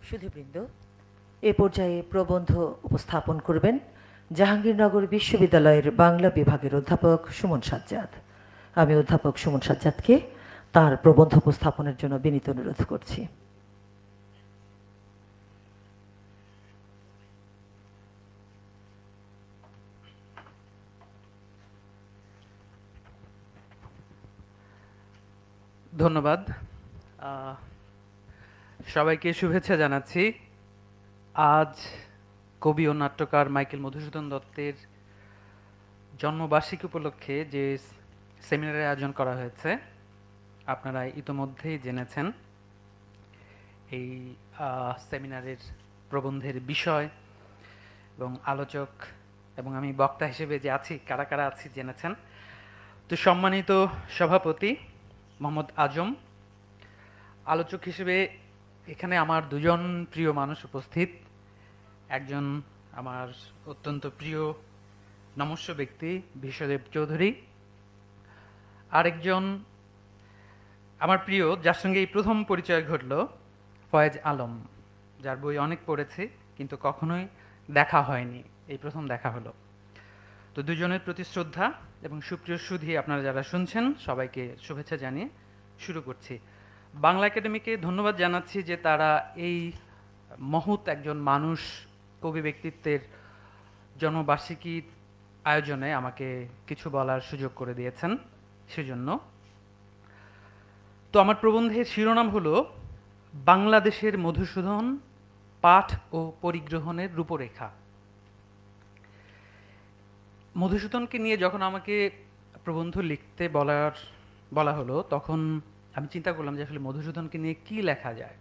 সুধীবৃন্দ, এ পর্যায়ে প্রবন্ধ উপস্থাপন করবেন জাহাঙ্গীরনগর বিশ্ববিদ্যালয়ের বাংলা বিভাগের অধ্যাপক সুমন সাজ্জাদ। আমি অধ্যাপক সুমন সাজ্জাদকে তার প্রবন্ধ উপস্থাপনের জন্য বিনীত অনুরোধ করছি। ধন্যবাদ। সবাইকে শুভেচ্ছা জানাচ্ছি। আজ কবি ও নাট্যকার মাইকেল মধুসূদন দত্তের জন্মবার্ষিকী উপলক্ষে যে সেমিনারের আয়োজন করা হয়েছে আপনারা ইতোমধ্যেই জেনেছেন। এই সেমিনারের প্রবন্ধের বিষয় এবং আলোচক এবং আমি বক্তা হিসেবে যে আছি, কারা কারা আছি জেনেছেন। তো সম্মানিত সভাপতি মোহাম্মদ আজম, আলোচক হিসেবে এখানে আমার দুজন প্রিয় মানুষ উপস্থিত। একজন আমার অত্যন্ত প্রিয় নমস্য ব্যক্তি বিশ্বদেব চৌধুরী, আরেকজন আমার প্রিয়, যার সঙ্গে এই প্রথম পরিচয় ঘটল, ফয়েজ আলম, যার বই অনেক পড়েছি কিন্তু কখনোই দেখা হয়নি, এই প্রথম দেখা হলো। তো দুজনের প্রতি শ্রদ্ধা এবং সুপ্রিয় সুধী আপনারা যারা শুনছেন সবাইকে শুভেচ্ছা জানিয়ে শুরু করছি। বাংলা একাডেমিকে ধন্যবাদ জানাচ্ছি যে তারা এই মহৎ একজন মানুষ, কবি ব্যক্তিত্বের জন্মবার্ষিকী আয়োজনে আমাকে কিছু বলার সুযোগ করে দিয়েছেন, সেজন্য। তো আমার প্রবন্ধের শিরোনাম হলো বাংলাদেশের মধুসূদন, পাঠ ও পরিগ্রহণের রূপরেখা। মধুসূদনকে নিয়ে যখন আমাকে প্রবন্ধ লিখতে বলা হলো, তখন আমি চিন্তা করলাম যে আসলে মধুসূদনকে নিয়ে কি লেখা যায়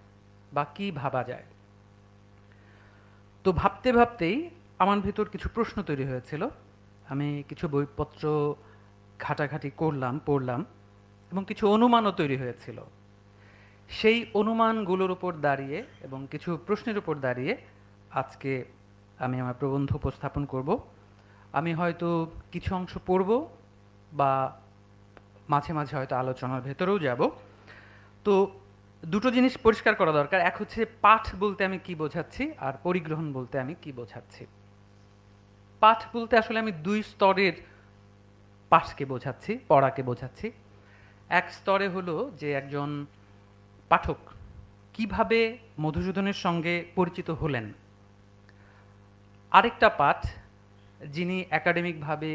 বা কি ভাবা যায়। তো ভাবতে ভাবতেই আমার ভিতর কিছু প্রশ্ন তৈরি হয়েছিল। আমি কিছু বইপত্র ঘাটাঘাটি পড়লাম এবং কিছু অনুমানও তৈরি হয়েছিল। সেই অনুমানগুলোর উপর দাঁড়িয়ে এবং কিছু প্রশ্নের উপর দাঁড়িয়ে আজকে আমি আমার প্রবন্ধ উপস্থাপন করব। আমি হয়তো কিছু অংশ পড়ব বা মাঝে মাঝে হয়তো আলোচনার ভেতরেও যাব। তো দুটো জিনিস পরিষ্কার করা দরকার। এক হচ্ছে পাঠ বলতে আমি কি বোঝাচ্ছি, আর পরিগ্রহণ বলতে আমি কি বোঝাচ্ছি। পাঠ বলতে আসলে আমি দুই স্তরের পাঠকে বোঝাচ্ছি, পড়াকে বোঝাচ্ছি। এক স্তরে হলো যে একজন পাঠক কিভাবে মধুসূদনের সঙ্গে পরিচিত হলেন। আরেকটা পাঠ যিনি একাডেমিকভাবে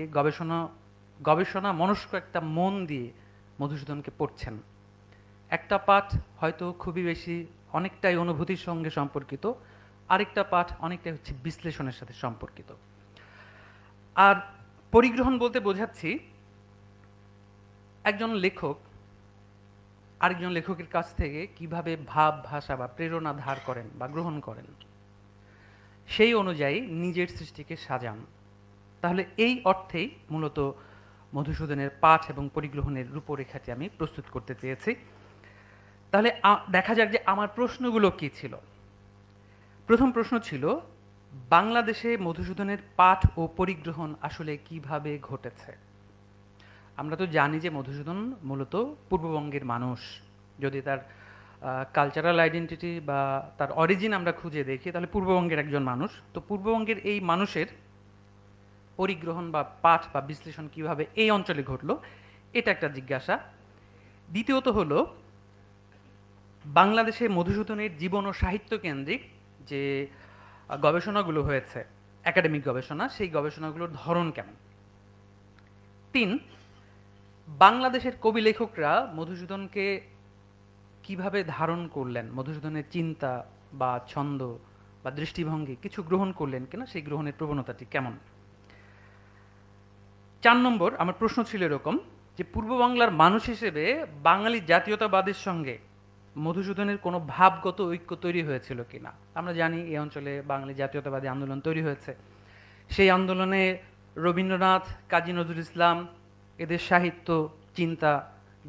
গবেষণা মনস্ক একটা মন দিয়ে মধুসূদনকে পড়ছেন। একটা পাঠ হয়তো খুবই বেশি অনেকটাই অনুভূতির সঙ্গে সম্পর্কিত, আরেকটা পাঠ অনেকটাই হচ্ছে বিশ্লেষণের সাথে সম্পর্কিত। আর পরিগ্রহণ বলতে বোঝাচ্ছি একজন লেখক আরেকজন লেখকের কাছ থেকে কিভাবে ভাব, ভাষা বা প্রেরণা ধার করেন বা গ্রহণ করেন, সেই অনুযায়ী নিজের সৃষ্টিকে সাজান। তাহলে এই অর্থেই মূলত মধুসূদনের পাঠ এবং পরিগ্রহণের রূপরেখাটি আমি প্রস্তুত করতে চেয়েছি। তাহলে দেখা যাক যে আমার প্রশ্নগুলো কি ছিল। প্রথম প্রশ্ন ছিল, বাংলাদেশে মধুসূদনের পাঠ ও পরিগ্রহণ আসলে কিভাবে ঘটেছে। আমরা তো জানি যে মধুসূদন মূলত পূর্ববঙ্গের মানুষ। যদি তার কালচারাল আইডেন্টিটি বা তার অরিজিন আমরা খুঁজে দেখি, তাহলে পূর্ববঙ্গের একজন মানুষ। তো পূর্ববঙ্গের এই মানুষের পরিগ্রহণ বা পাঠ বা বিশ্লেষণ কিভাবে এই অঞ্চলে ঘটলো, এটা একটা জিজ্ঞাসা। দ্বিতীয়ত হলো বাংলাদেশে মধুসূদনের জীবন ও সাহিত্য কেন্দ্রিক যে গবেষণাগুলো হয়েছে, একাডেমিক গবেষণা, সেই গবেষণাগুলোর ধরন কেমন। 3, বাংলাদেশের কবি লেখকরা মধুসূদনকে কিভাবে ধারণ করলেন, মধুসূদনের চিন্তা বা ছন্দ বা দৃষ্টিভঙ্গি কিছু গ্রহণ করলেন কিনা, সেই গ্রহণের প্রবণতাটি কেমন। 4 নম্বর আমার প্রশ্ন ছিল এরকম যে পূর্ব বাংলার মানুষ হিসেবে বাঙালি জাতীয়তাবাদের সঙ্গে মধুসূদনের কোনো ভাবগত ঐক্য তৈরি হয়েছিল কিনা। আমরা জানি এই অঞ্চলে বাঙালি জাতীয়তাবাদী আন্দোলন তৈরি হয়েছে। সেই আন্দোলনে রবীন্দ্রনাথ, কাজী নজরুল ইসলাম, এদের সাহিত্য চিন্তা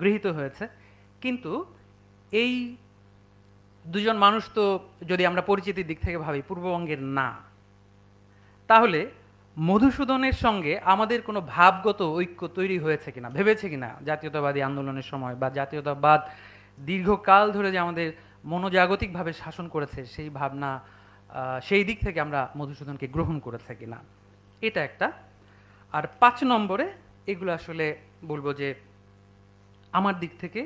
গৃহীত হয়েছে। কিন্তু এই দুজন মানুষ তো, যদি আমরা পরিচিতির দিক থেকে ভাবি, পূর্ববঙ্গের না। তাহলে মধুসূদনের সঙ্গে আমাদের কোনো ভাবগত ঐক্য তৈরি হয়েছে কিনা, ভেবেছে কিনা জাতীয়তাবাদী আন্দোলনের সময়, বা জাতীয়তাবাদ দীর্ঘকাল ধরে যে আমাদের মনোজাগতিকভাবে শাসন করেছে সেই ভাবনা, সেই দিক থেকে আমরা মধুসূদনকে গ্রহণ করেছে কিনা, এটা একটা। আর 5 নম্বরে এগুলো আসলে বলবো যে আমার দিক থেকে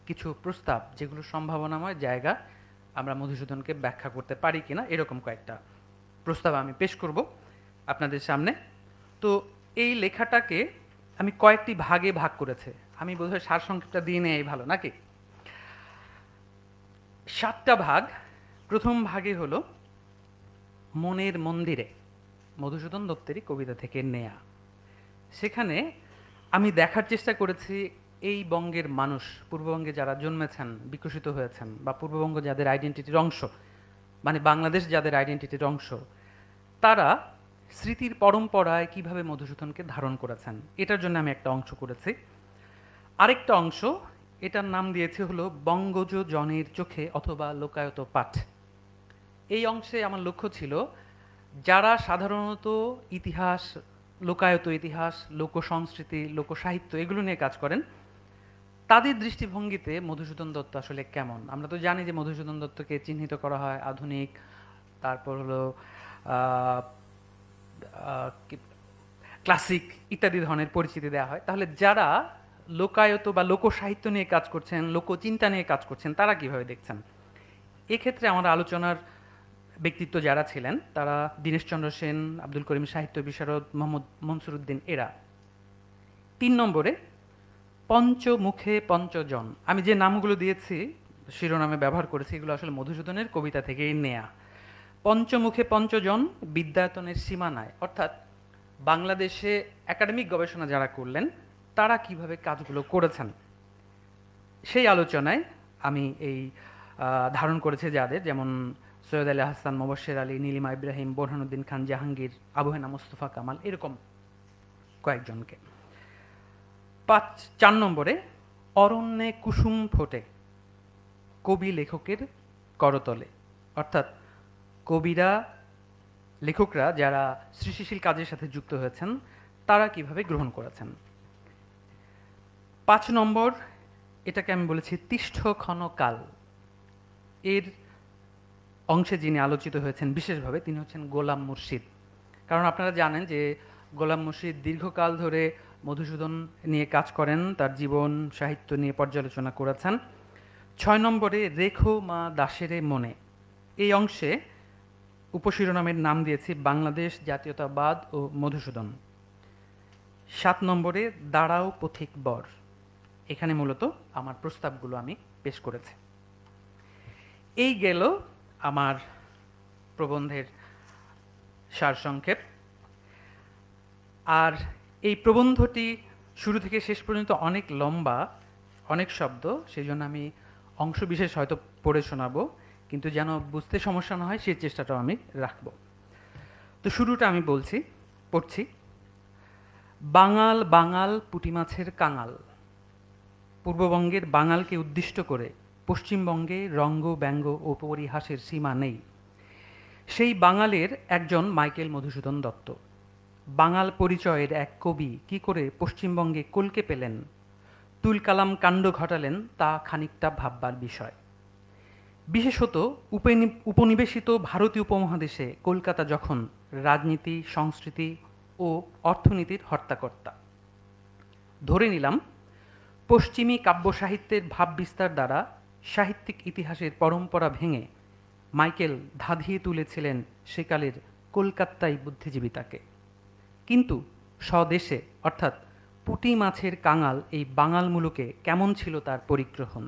কিছু প্রস্তাব যেগুলো সম্ভাবনাময় জায়গা আমরা মধুসূদনকে ব্যাখ্যা করতে পারি কিনা, এরকম কয়েকটা প্রস্তাব আমি পেশ করব আপনাদের সামনে। তো এই লেখাটাকে আমি কয়েকটি ভাগে ভাগ করেছে, আমি বোধহয় সারসংক্ষেপটা দিয়ে নেই ভালো নাকি। 7টা ভাগ। প্রথম ভাগে হলো মনের মন্দিরে, মধুসূদন দপ্তরি কবিতা থেকে নেয়া। সেখানে আমি দেখার চেষ্টা করেছি এই বঙ্গের মানুষ, পূর্ববঙ্গে যারা জন্মেছেন, বিকশিত হয়েছেন, বা পূর্ববঙ্গ যাদের আইডেন্টিটির অংশ, মানে বাংলাদেশ যাদের আইডেন্টিটির অংশ, তারা স্মৃতির পরম্পরায় কিভাবে মধুসূদনকে ধারণ করেছেন, এটার জন্য আমি একটা অংশ করেছি। আরেকটা অংশ, এটার নাম দিয়েছে হলো বঙ্গজ জনের চোখে অথবা লোকায়ত পাঠ। এই অংশে আমার লক্ষ্য ছিল যারা সাধারণত ইতিহাস, লোকায়ত ইতিহাস, লোক সংস্কৃতি, লোক সাহিত্য এগুলো নিয়ে কাজ করেন, তাদের দৃষ্টিভঙ্গিতে মধুসূদন দত্ত আসলে কেমন। আমরা তো জানি যে মধুসূদন দত্তকে চিহ্নিত করা হয় আধুনিক, তারপর হলো ক্লাসিক ইত্যাদি ধরনের পরিচিতি দেওয়া হয়। তাহলে যারা লোকায়ত বা লোক সাহিত্য নিয়ে কাজ করছেন, লোকচিন্তা নিয়ে কাজ করছেন, তারা কিভাবে দেখছেন। এক্ষেত্রে আমার আলোচনার ব্যক্তিত্ব যারা ছিলেন তারা দীনেশচন্দ্র সেন, আব্দুল করিম সাহিত্য বিশারদ, মোহাম্মদ মনসুর উদ্দিন এরা। 3 নম্বরে পঞ্চমুখে পঞ্চজন, আমি যে নামগুলো দিয়েছি শিরোনামে ব্যবহার করেছি, এগুলো আসলে মধুসূদনের কবিতা থেকেই নেয়া। পঞ্চমুখে পঞ্চজন বিদ্যায়তনের সীমানায়, অর্থাৎ বাংলাদেশে একাডেমিক গবেষণা যারা করলেন তারা কিভাবে কাজগুলো করেছেন, সেই আলোচনায় আমি এই ধারণ করেছি যাদের, যেমন সৈয়দ আলী হাসান, মোবাশ্বের আলী, নীলিমা ইব্রাহিম, বোরহানুদ্দিন খান জাহাঙ্গীর, আবু হেনা মুস্তফা কামাল, এরকম কয়েকজনকে। 4 নম্বরে অরণ্যে কুসুম ফোটে, কবি লেখকের করতলে, অর্থাৎ কবিরা, লেখকরা যারা সৃষ্টিশীল কাজের সাথে যুক্ত হয়েছেন তারা কিভাবে গ্রহণ করেছেন। 5 নম্বর, এটাকে আমি বলেছি তিষ্ঠ ক্ষণকাল। এর অংশে যিনি আলোচিত হয়েছেন বিশেষভাবে তিনি হচ্ছেন গোলাম মুর্শিদ। কারণ আপনারা জানেন যে গোলাম মুর্শিদ দীর্ঘকাল ধরে মধুসূদন নিয়ে কাজ করেন, তার জীবন সাহিত্য নিয়ে পর্যালোচনা করেছেন। 6 নম্বরে রেখো মা দাসেরে মনে, এই অংশে উপশিরোনামের নাম দিয়েছি বাংলাদেশ জাতীয়তাবাদ ও মধুসূদন। 7 নম্বরে দাঁড়াও পথিক বর, এখানে মূলত আমার প্রস্তাবগুলো আমি পেশ করেছি। এই গেল আমার প্রবন্ধের সারসংক্ষেপ। আর এই প্রবন্ধটি শুরু থেকে শেষ পর্যন্ত অনেক লম্বা, অনেক শব্দ, সেই জন্য আমি অংশ বিশেষ হয়তো পড়ে শোনাবো, কিন্তু যেন বুঝতে সমস্যা না হয় সেই চেষ্টাটাও আমি রাখব। তো শুরুটা আমি পড়ছি। বাঙাল বাঙাল পুঁটি মাছের কাঙাল, পূর্ববঙ্গের বাঙালকে উদ্দিষ্ট করে পশ্চিমবঙ্গে রঙ্গ ব্যঙ্গ ও পরিহাসের সীমা নেই। সেই বাঙালের একজন মাইকেল মধুসূদন দত্ত, বাঙাল পরিচয়ের এক কবি কি করে পশ্চিমবঙ্গে কলকে পেলেন, তুলকালাম কাণ্ড ঘটালেন, তা খানিকটা ভাববার বিষয়। বিশেষত উপনিবেশিত ভারতীয় উপমহাদেশে কলকাতা যখন রাজনীতি, সংস্কৃতি ও অর্থনীতির হর্তাকর্তা। ধরে নিলাম পশ্চিমী কাব্য সাহিত্যের ভাব বিস্তার দ্বারা সাহিত্যিক ইতিহাসের পরম্পরা ভেঙে মাইকেল ধাঁধিয়ে তুলেছিলেন সেকালের কলকাতাই বুদ্ধিজীবিতাকে। কিন্তু স্বদেশে অর্থাৎ পুঁটি মাছের কাঙাল এই বাঙাল মুলুকে কেমন ছিল তার পরিগ্রহণ,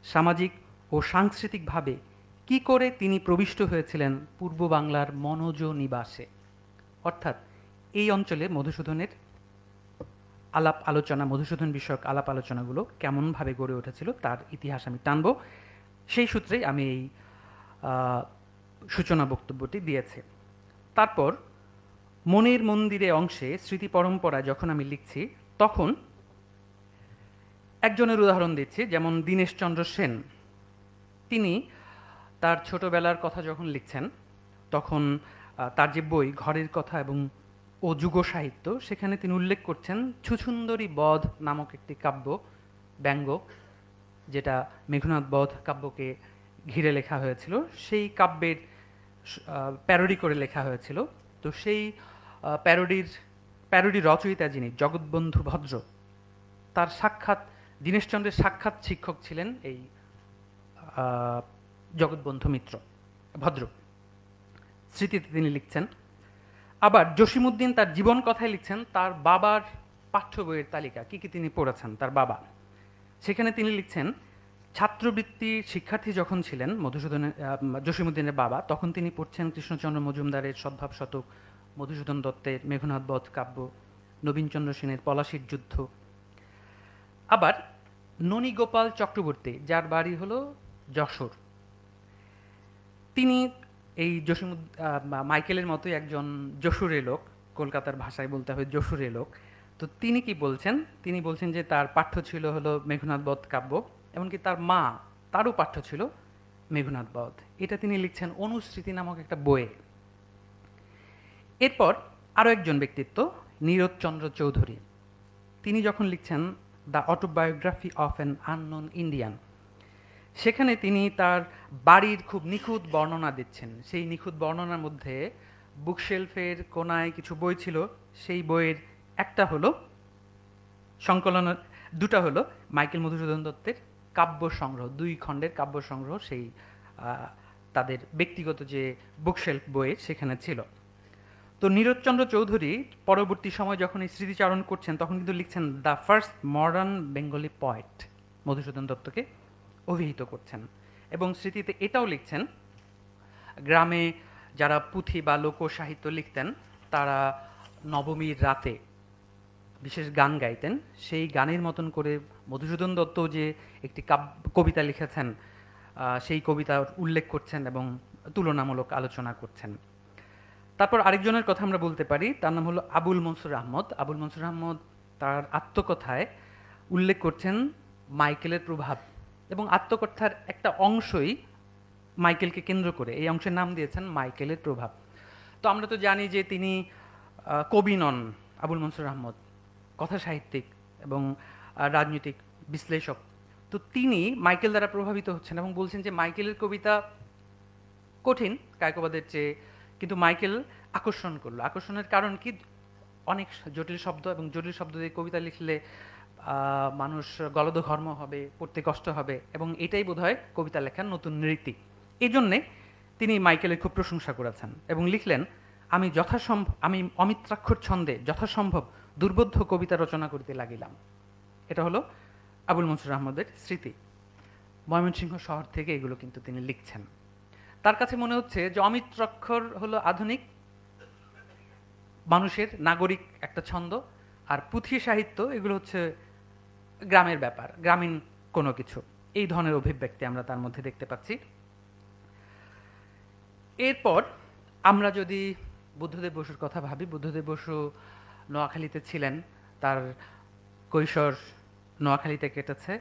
সামাজিক ও সাংস্কৃতিকভাবে কি করে তিনি প্রবিষ্ট হয়েছিলেন পূর্ব বাংলার মনোজ নিবাসে। অর্থাৎ এই অঞ্চলে মধুসূদনের আলাপ আলোচনা, মধুসূদন বিষয়ক আলাপ আলোচনাগুলো কেমনভাবে গড়ে উঠেছিল তার ইতিহাস আমি টানব। সেই সূত্রেই আমি এই সূচনা বক্তব্যটি দিয়েছি। তারপর মনের মন্দিরে অংশে স্মৃতি পরম্পরায় যখন আমি লিখছি তখন একজনের উদাহরণ দিচ্ছি, যেমন দীনেশচন্দ্র সেন। তিনি তার ছোটবেলার কথা যখন লিখছেন তখন তার যে বই ঘরের কথা এবং ও যুগ সাহিত্য, সেখানে তিনি উল্লেখ করছেন ছুছুন্দরী বধ নামক একটি কাব্য, ব্যঙ্গ, যেটা মেঘনাদ বধ কাব্যকে ঘিরে লেখা হয়েছিল, সেই কাব্যের প্যারোডি করে লেখা হয়েছিল। তো সেই প্যারোডি রচয়িতা যিনি জগৎবন্ধু ভদ্র, তার সাক্ষাৎ, দীনেশচন্দ্রের সাক্ষাৎ শিক্ষক ছিলেন এই জগৎবন্ধু মিত্র ভদ্র। স্মৃতিতে তিনি লিখছেন। আবার জসিমউদ্দিন তার জীবন কথায় লিখছেন তার বাবার পাঠ্য বইয়ের তালিকা, কি কি তিনি পড়েছেন তার বাবা। সেখানে তিনি লিখছেন, ছাত্রবৃত্তি শিক্ষার্থী যখন ছিলেন জসিমউদ্দিনের বাবা, তখন তিনি পড়ছেন কৃষ্ণচন্দ্র মজুমদারের সদ্ভাব শতক, মধুসূদন দত্তের মেঘনাদ বধ কাব্য, নবীনচন্দ্র সেনের পলাশীর যুদ্ধ। আবার ননীগোপাল চক্রবর্তী, যার বাড়ি হলো যশোর, তিনি এই মাইকেলের মতোই একজন যশোরের লোক, কলকাতার ভাষায় বলতে হবে যশোরের লোক। তো তিনি কি বলছেন, তিনি বলছেন যে তার পাঠ্য ছিল হলো মেঘনাদ বধ কাব্য, এমনকি তার মা, তারও পাঠ্য ছিল মেঘনাদ বধ। এটা তিনি লিখছেন অনুস্মৃতি নামক একটা বইয়ে। এরপর আরও একজন ব্যক্তিত্ব, নীরদচন্দ্র চৌধুরী, তিনি যখন লিখছেন the autobiography of an unknown Indian, সেখানে তিনি তার বাড়ির খুব নিখুঁত বর্ণনা দিচ্ছেন। সেই নিখুঁত বর্ণনার মধ্যে বুকশেলফের কোনায় কিছু বই ছিল, সেই বইয়ের একটা হলো সংকলনের, দুটা হলো মাইকেল মধুসূদন দত্তের কাব্য সংগ্রহ, 2 খণ্ডের কাব্য সংগ্রহ, সেই তাদের ব্যক্তিগত যে বুকশেলফ বইয়ে সেখানে ছিল। তো নীরদচন্দ্র চৌধুরী পরবর্তী সময় যখন এই স্মৃতিচারণ করছেন, তখন কিন্তু লিখছেন the first modern Bengali poet, Madhusudan দত্তকে অভিহিত করছেন। এবং স্মৃতিতে এটাও লিখছেন, গ্রামে যারা পুঁথি বা লোক সাহিত্য লিখতেন, তারা নবমীর রাতে বিশেষ গান গাইতেন। সেই গানের মতন করে মধুসূদন দত্ত যে একটি কবিতা লিখেছেন, সেই কবিতার উল্লেখ করছেন এবং তুলনামূলক আলোচনা করছেন। তারপর আরেকজনের কথা আমরা বলতে পারি, তার নাম হলো আবুল মনসুর আহমদ। আবুল মনসুর আহমদ তার আত্মকথায় উল্লেখ করছেন মাইকেলের প্রভাব, এবং আত্মকথার একটা অংশই মাইকেলকে কেন্দ্র করে, এই অংশের নাম দিয়েছেন মাইকেলের প্রভাব। তো আমরা তো জানি যে তিনি কবি নন, আবুল মনসুর আহমদ কথা সাহিত্যিক এবং রাজনৈতিক বিশ্লেষক। তো তিনি মাইকেল দ্বারা প্রভাবিত হচ্ছেন এবং বলছেন যে মাইকেলের কবিতা কঠিন কায়কোবাদের চেয়ে, কিন্তু মাইকেল আকর্ষণ করলো। আকর্ষণের কারণ কি, অনেক জটিল শব্দ, এবং জটিল শব্দ দিয়ে কবিতা লিখলে মানুষ গলদঘর্ম হবে, পড়তে কষ্ট হবে, এবং এটাই বোধহয় কবিতা লেখার নতুন রীতি। এই জন্যে তিনি মাইকেলের খুব প্রশংসা করেছেন এবং লিখলেন, আমি অমিত্রাক্ষর ছন্দে যথাসম্ভব দুর্বোধ্য কবিতা রচনা করিতে লাগিলাম। এটা হলো আবুল মনসুর আহমদের স্মৃতি। ময়মনসিংহ শহর থেকে এগুলো কিন্তু তিনি লিখছেন। তার কাছে মনে হচ্ছে যে অমিত্রাক্ষর হলো আধুনিক মানুষের নাগরিক একটা ছন্দ, আর পুঁথি সাহিত্য এগুলো হচ্ছে গ্রামের ব্যাপার, গ্রামীণ কোনো কিছু। এই ধরনের অভিব্যক্তি আমরা তার মধ্যে দেখতে পাচ্ছি। এরপর আমরা যদি বুদ্ধদেব বসুর কথা ভাবি, বুদ্ধদেব বসু নোয়াখালীতে ছিলেন, তার কৈশোর নোয়াখালীতে কেটেছে।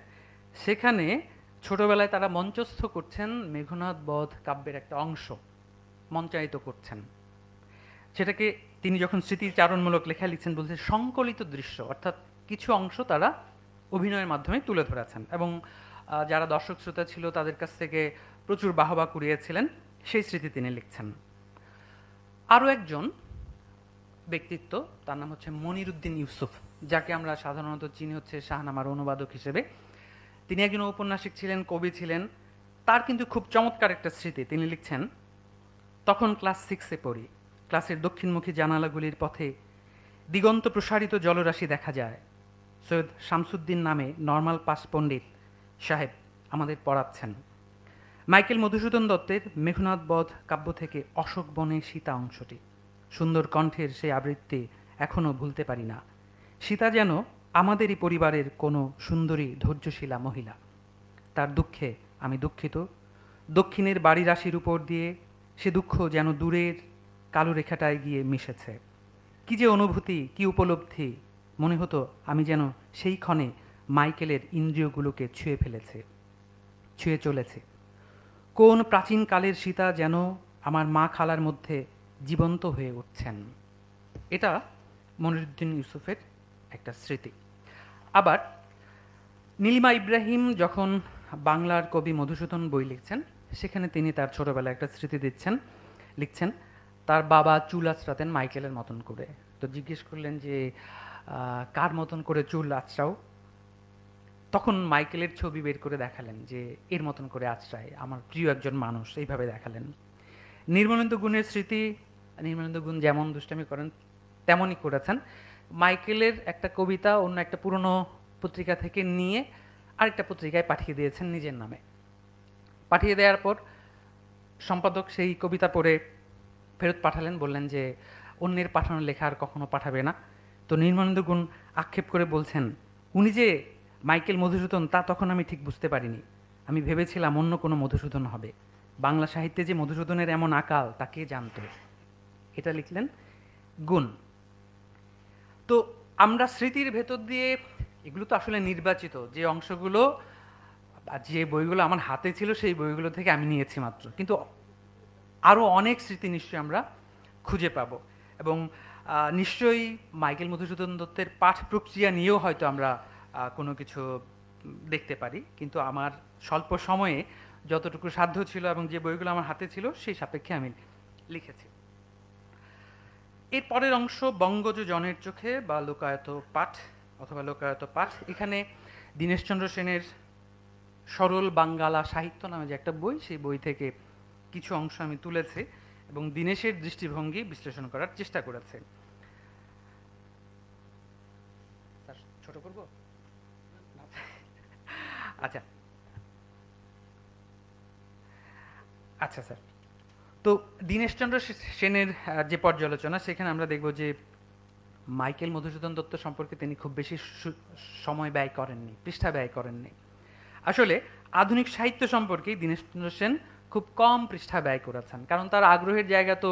সেখানে ছোটবেলায় তারা মঞ্চস্থ করছেন মেঘনাদ বধ কাব্যের একটা অংশ, মঞ্চায়িত করছেন। সেটাকে তিনি যখন স্মৃতিচারণমূলক লেখা লিখছেন, বলছে সংকলিত দৃশ্য, অর্থাৎ কিছু অংশ তারা অভিনয়ের মাধ্যমে তুলে ধরেছেন, এবং যারা দর্শক শ্রোতা ছিল তাদের কাছ থেকে প্রচুর বাহবা কুড়িয়েছিলেন, সেই স্মৃতি তিনি লিখছেন। আরও একজন ব্যক্তিত্ব, তার নাম হচ্ছে মনিরুদ্দিন ইউসুফ, যাকে আমরা সাধারণত চিনি হচ্ছে শাহনামার অনুবাদক হিসেবে। তিনি একজন ঔপন্যাসিক ছিলেন, কবি ছিলেন। তার কিন্তু খুব চমৎকার একটা স্মৃতি। তিনি লিখছেন, তখন ক্লাস 6-এ পড়ি। ক্লাসের দক্ষিণমুখী জানালাগুলির পথে দিগন্ত প্রসারিত জলরাশি দেখা যায়। সৈয়দ শামসুদ্দিন নামে নর্মাল পাস পণ্ডিত সাহেব আমাদের পড়াচ্ছেন। মাইকেল মধুসূদন দত্তের মেঘনাদ বধ কাব্য থেকে অশোক বনে সীতা অংশটি, সুন্দর কণ্ঠের সেই আবৃত্তি এখনও ভুলতে পারি না। সীতা যেন আমাদেরই পরিবারের কোনো সুন্দরী ধৈর্যশীলা মহিলা। তার দুঃখে আমি দুঃখিত। দক্ষিণের বাড়ি রাশির উপর দিয়ে সে দুঃখ যেন দূরের কালো রেখাটায় গিয়ে মিশেছে। কি যে অনুভূতি, কি উপলব্ধি! মনে হতো আমি যেন সেই ক্ষণে মাইকেলের ইন্দ্রিয়গুলোকে ছুঁয়ে চলেছে। কোন প্রাচীন কালের সীতা যেন আমার মা খালার মধ্যে জীবন্ত হয়ে উঠছেন। এটা মনিরুদ্দিন ইউসুফের একটা স্মৃতি। আবার নীলিমা ইব্রাহিম যখন বাংলার কবি মধুসূদন বই লিখছেন, সেখানে তিনি তার ছোটবেলায় একটা স্মৃতি লিখছেন তার বাবা চুল আঁচড়াতেন মাইকেলের মতন করে। তো জিজ্ঞেস করলেন যে কার মতন করে চুল আঁচড়াও? তখন মাইকেলের ছবি বের করে দেখালেন যে এর মতন করে আঁচড়ায়, আমার প্রিয় একজন মানুষ, এইভাবে দেখালেন। নির্মলেন্দু গুণের স্মৃতি, নির্মলেন্দু গুণ যেমন দুষ্টামি করেন তেমনই করেছেন। মাইকেলের একটা কবিতা অন্য একটা পুরনো পত্রিকা থেকে নিয়ে আরেকটা পত্রিকায় পাঠিয়ে দিয়েছেন নিজের নামে। পাঠিয়ে দেওয়ার পর সম্পাদক সেই কবিতা পড়ে ফেরত পাঠালেন, বললেন যে অন্যের পাঠানো লেখা আর কখনো পাঠাবে না। তো নির্মলেন্দু গুণ আক্ষেপ করে বলছেন, উনি যে মাইকেল মধুসূদন তা তখন আমি ঠিক বুঝতে পারিনি, আমি ভেবেছিলাম অন্য কোনো মধুসূদন হবে। বাংলা সাহিত্যে যে মধুসূদনের এমন আকাল তা কে জানতো। এটা লিখলেন গুণ। তো আমরা স্মৃতির ভেতর দিয়ে, এগুলো তো আসলে নির্বাচিত যে অংশগুলো, যে বইগুলো আমার হাতে ছিল সেই বইগুলো থেকে আমি নিয়েছি মাত্র, কিন্তু আরও অনেক স্মৃতি নিশ্চয়ই আমরা খুঁজে পাবো। এবং নিশ্চয়ই মাইকেল মধুসূদন দত্তের পাঠ প্রক্রিয়া নিয়েও হয়তো আমরা কোনো কিছু দেখতে পারি, কিন্তু আমার স্বল্প সময়ে যতটুকু সাধ্য ছিল এবং যে বইগুলো আমার হাতে ছিল সেই সাপেক্ষে আমি লিখেছি। এর পরের অংশ বঙ্গজ জনের চোখে বা লোকায়ত পাঠ অথবা লোকায়ত পাঠ। এখানে দীনেশচন্দ্র সেনের সরল বাঙ্গালা সাহিত্য নামে যে একটা বই, সেই বই থেকে কিছু অংশ আমি তুলেছি এবং দীনেশের দৃষ্টিভঙ্গি বিশ্লেষণ করার চেষ্টা করেছে। ছোট করব? আচ্ছা আচ্ছা স্যার। তো দীনেশচন্দ্র সেনের যে পর্যালোচনা, সেখানে আমরা দেখব যে মাইকেল মধুসূদন দত্ত সম্পর্কে তিনি খুব বেশি সময় ব্যয় করেননি, পৃষ্ঠা ব্যয় করেননি। আসলে আধুনিক সাহিত্য সম্পর্কে দীনেশচন্দ্র সেন খুব কম পৃষ্ঠা ব্যয় করেছেন, কারণ তার আগ্রহের জায়গা তো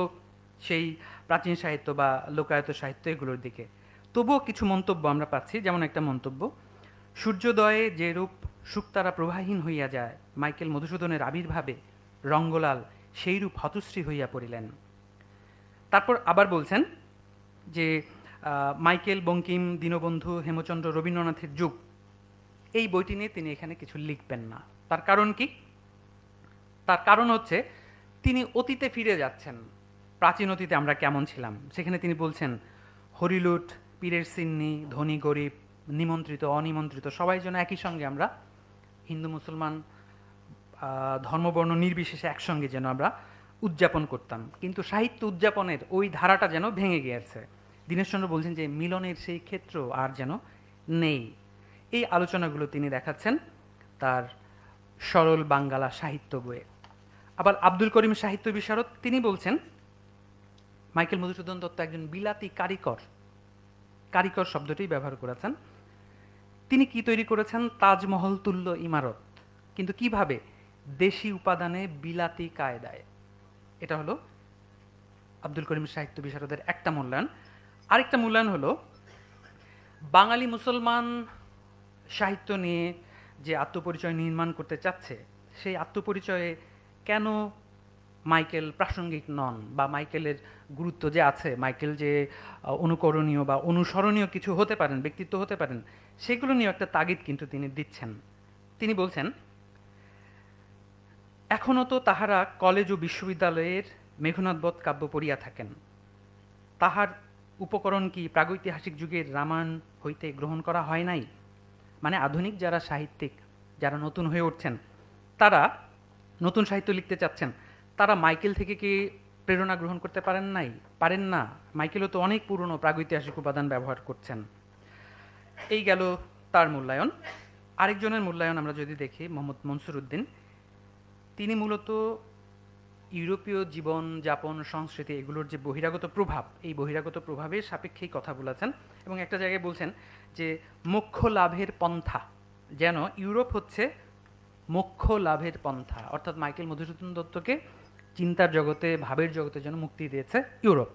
সেই প্রাচীন সাহিত্য বা লোকায়ত সাহিত্য এগুলোর দিকে। তবুও কিছু মন্তব্য আমরা পাচ্ছি, যেমন একটা মন্তব্য, সূর্যোদয়ে যে রূপ শুকতারা প্রবাহীন হইয়া যায়, মাইকেল মধুসূদনের আবির্ভাবে রঙ্গলাল সেই রূপ হতশ্রী হইয়া পড়িলেন। তারপর আবার বলছেন যে মাইকেল, বঙ্কিম, দীনবন্ধু, হেমচন্দ্র, রবীন্দ্রনাথের যুগ, এই বইটি নিয়ে তিনি এখানে কিছু লিখবেন না। তার কারণ কি? তার কারণ হচ্ছে তিনি অতীতে ফিরে যাচ্ছেন, প্রাচীন অতীতে আমরা কেমন ছিলাম। সেখানে তিনি বলছেন হরিলুট, পীরের সিন্নি, ধনী গরিব, নিমন্ত্রিত অনিমন্ত্রিত সবাই যেন একই সঙ্গে আমরা হিন্দু মুসলমান ধর্মবর্ণ নির্বিশেষে একসঙ্গে যেন আমরা উদযাপন করতাম, কিন্তু সাহিত্য উদযাপনের ওই ধারাটা যেন ভেঙে গিয়েছে। দীনেশচন্দ্র বলছেন যে মিলনের সেই ক্ষেত্র আর যেন নেই। এই আলোচনাগুলো তিনি দেখাচ্ছেন তার সরল বাঙ্গালা সাহিত্য বইয়ে। আবার আব্দুল করিম সাহিত্য বিশারদ, তিনি বলছেন মাইকেল মধুসূদন দত্ত একজন বিলাতি কারিকর। কারিকর শব্দটি ব্যবহার করেছেন। তিনি কি তৈরি করেছেন? তাজমহল তুল্য ইমারত, কিন্তু কিভাবে? দেশি উপাদানে বিলাতি কায়দায়। এটা হলো আব্দুল করিম সাহিত্য বিশারদের একটা মূল্যায়ন। আরেকটা মূল্যায়ন হলো বাঙালি মুসলমান সাহিত্য নিয়ে যে আত্মপরিচয় নির্মাণ করতে চাচ্ছে, সেই আত্মপরিচয়ে কেন মাইকেল প্রাসঙ্গিক নন, বা মাইকেলের গুরুত্ব যে আছে, মাইকেল যে অনুকরণীয় বা অনুসরণীয় কিছু হতে পারেন, ব্যক্তিত্ব হতে পারেন, সেগুলো নিয়ে একটা তাগিদ কিন্তু তিনি দিচ্ছেন। তিনি বলছেন, এখনও তো তাহারা কলেজ ও বিশ্ববিদ্যালয়ের মেঘনাদবধ কাব্য পড়িয়া থাকেন, তাহার উপকরণ কি প্রাগৈতিহাসিক যুগের রামায়ণ হইতে গ্রহণ করা হয় নাই? মানে আধুনিক যারা সাহিত্যিক, যারা নতুন হয়ে উঠছেন, তারা নতুন সাহিত্য লিখতে চাচ্ছেন, তারা মাইকেল থেকে কি প্রেরণা গ্রহণ করতে পারেন না? মাইকেলও তো অনেক পুরনো প্রাগৈতিহাসিক উপাদান ব্যবহার করছেন। এই গেল তার মূল্যায়ন। আরেকজনের মূল্যায়ন আমরা যদি দেখি, মোহাম্মদ মনসুর উদ্দিন, তিনি মূলত ইউরোপীয় জীবন যাপন, সংস্কৃতি, এগুলোর যে বহিরাগত প্রভাব, এই বহিরাগত প্রভাবের সাপেক্ষেই কথা বলেছেন এবং একটা জায়গায় বলছেন যে মোক্ষ লাভের পন্থা, যেন ইউরোপ হচ্ছে মোক্ষ লাভের পন্থা, অর্থাৎ মাইকেল মধুসূদন দত্তকে চিন্তার জগতে, ভাবের জগতে যেন মুক্তি দিয়েছে ইউরোপ।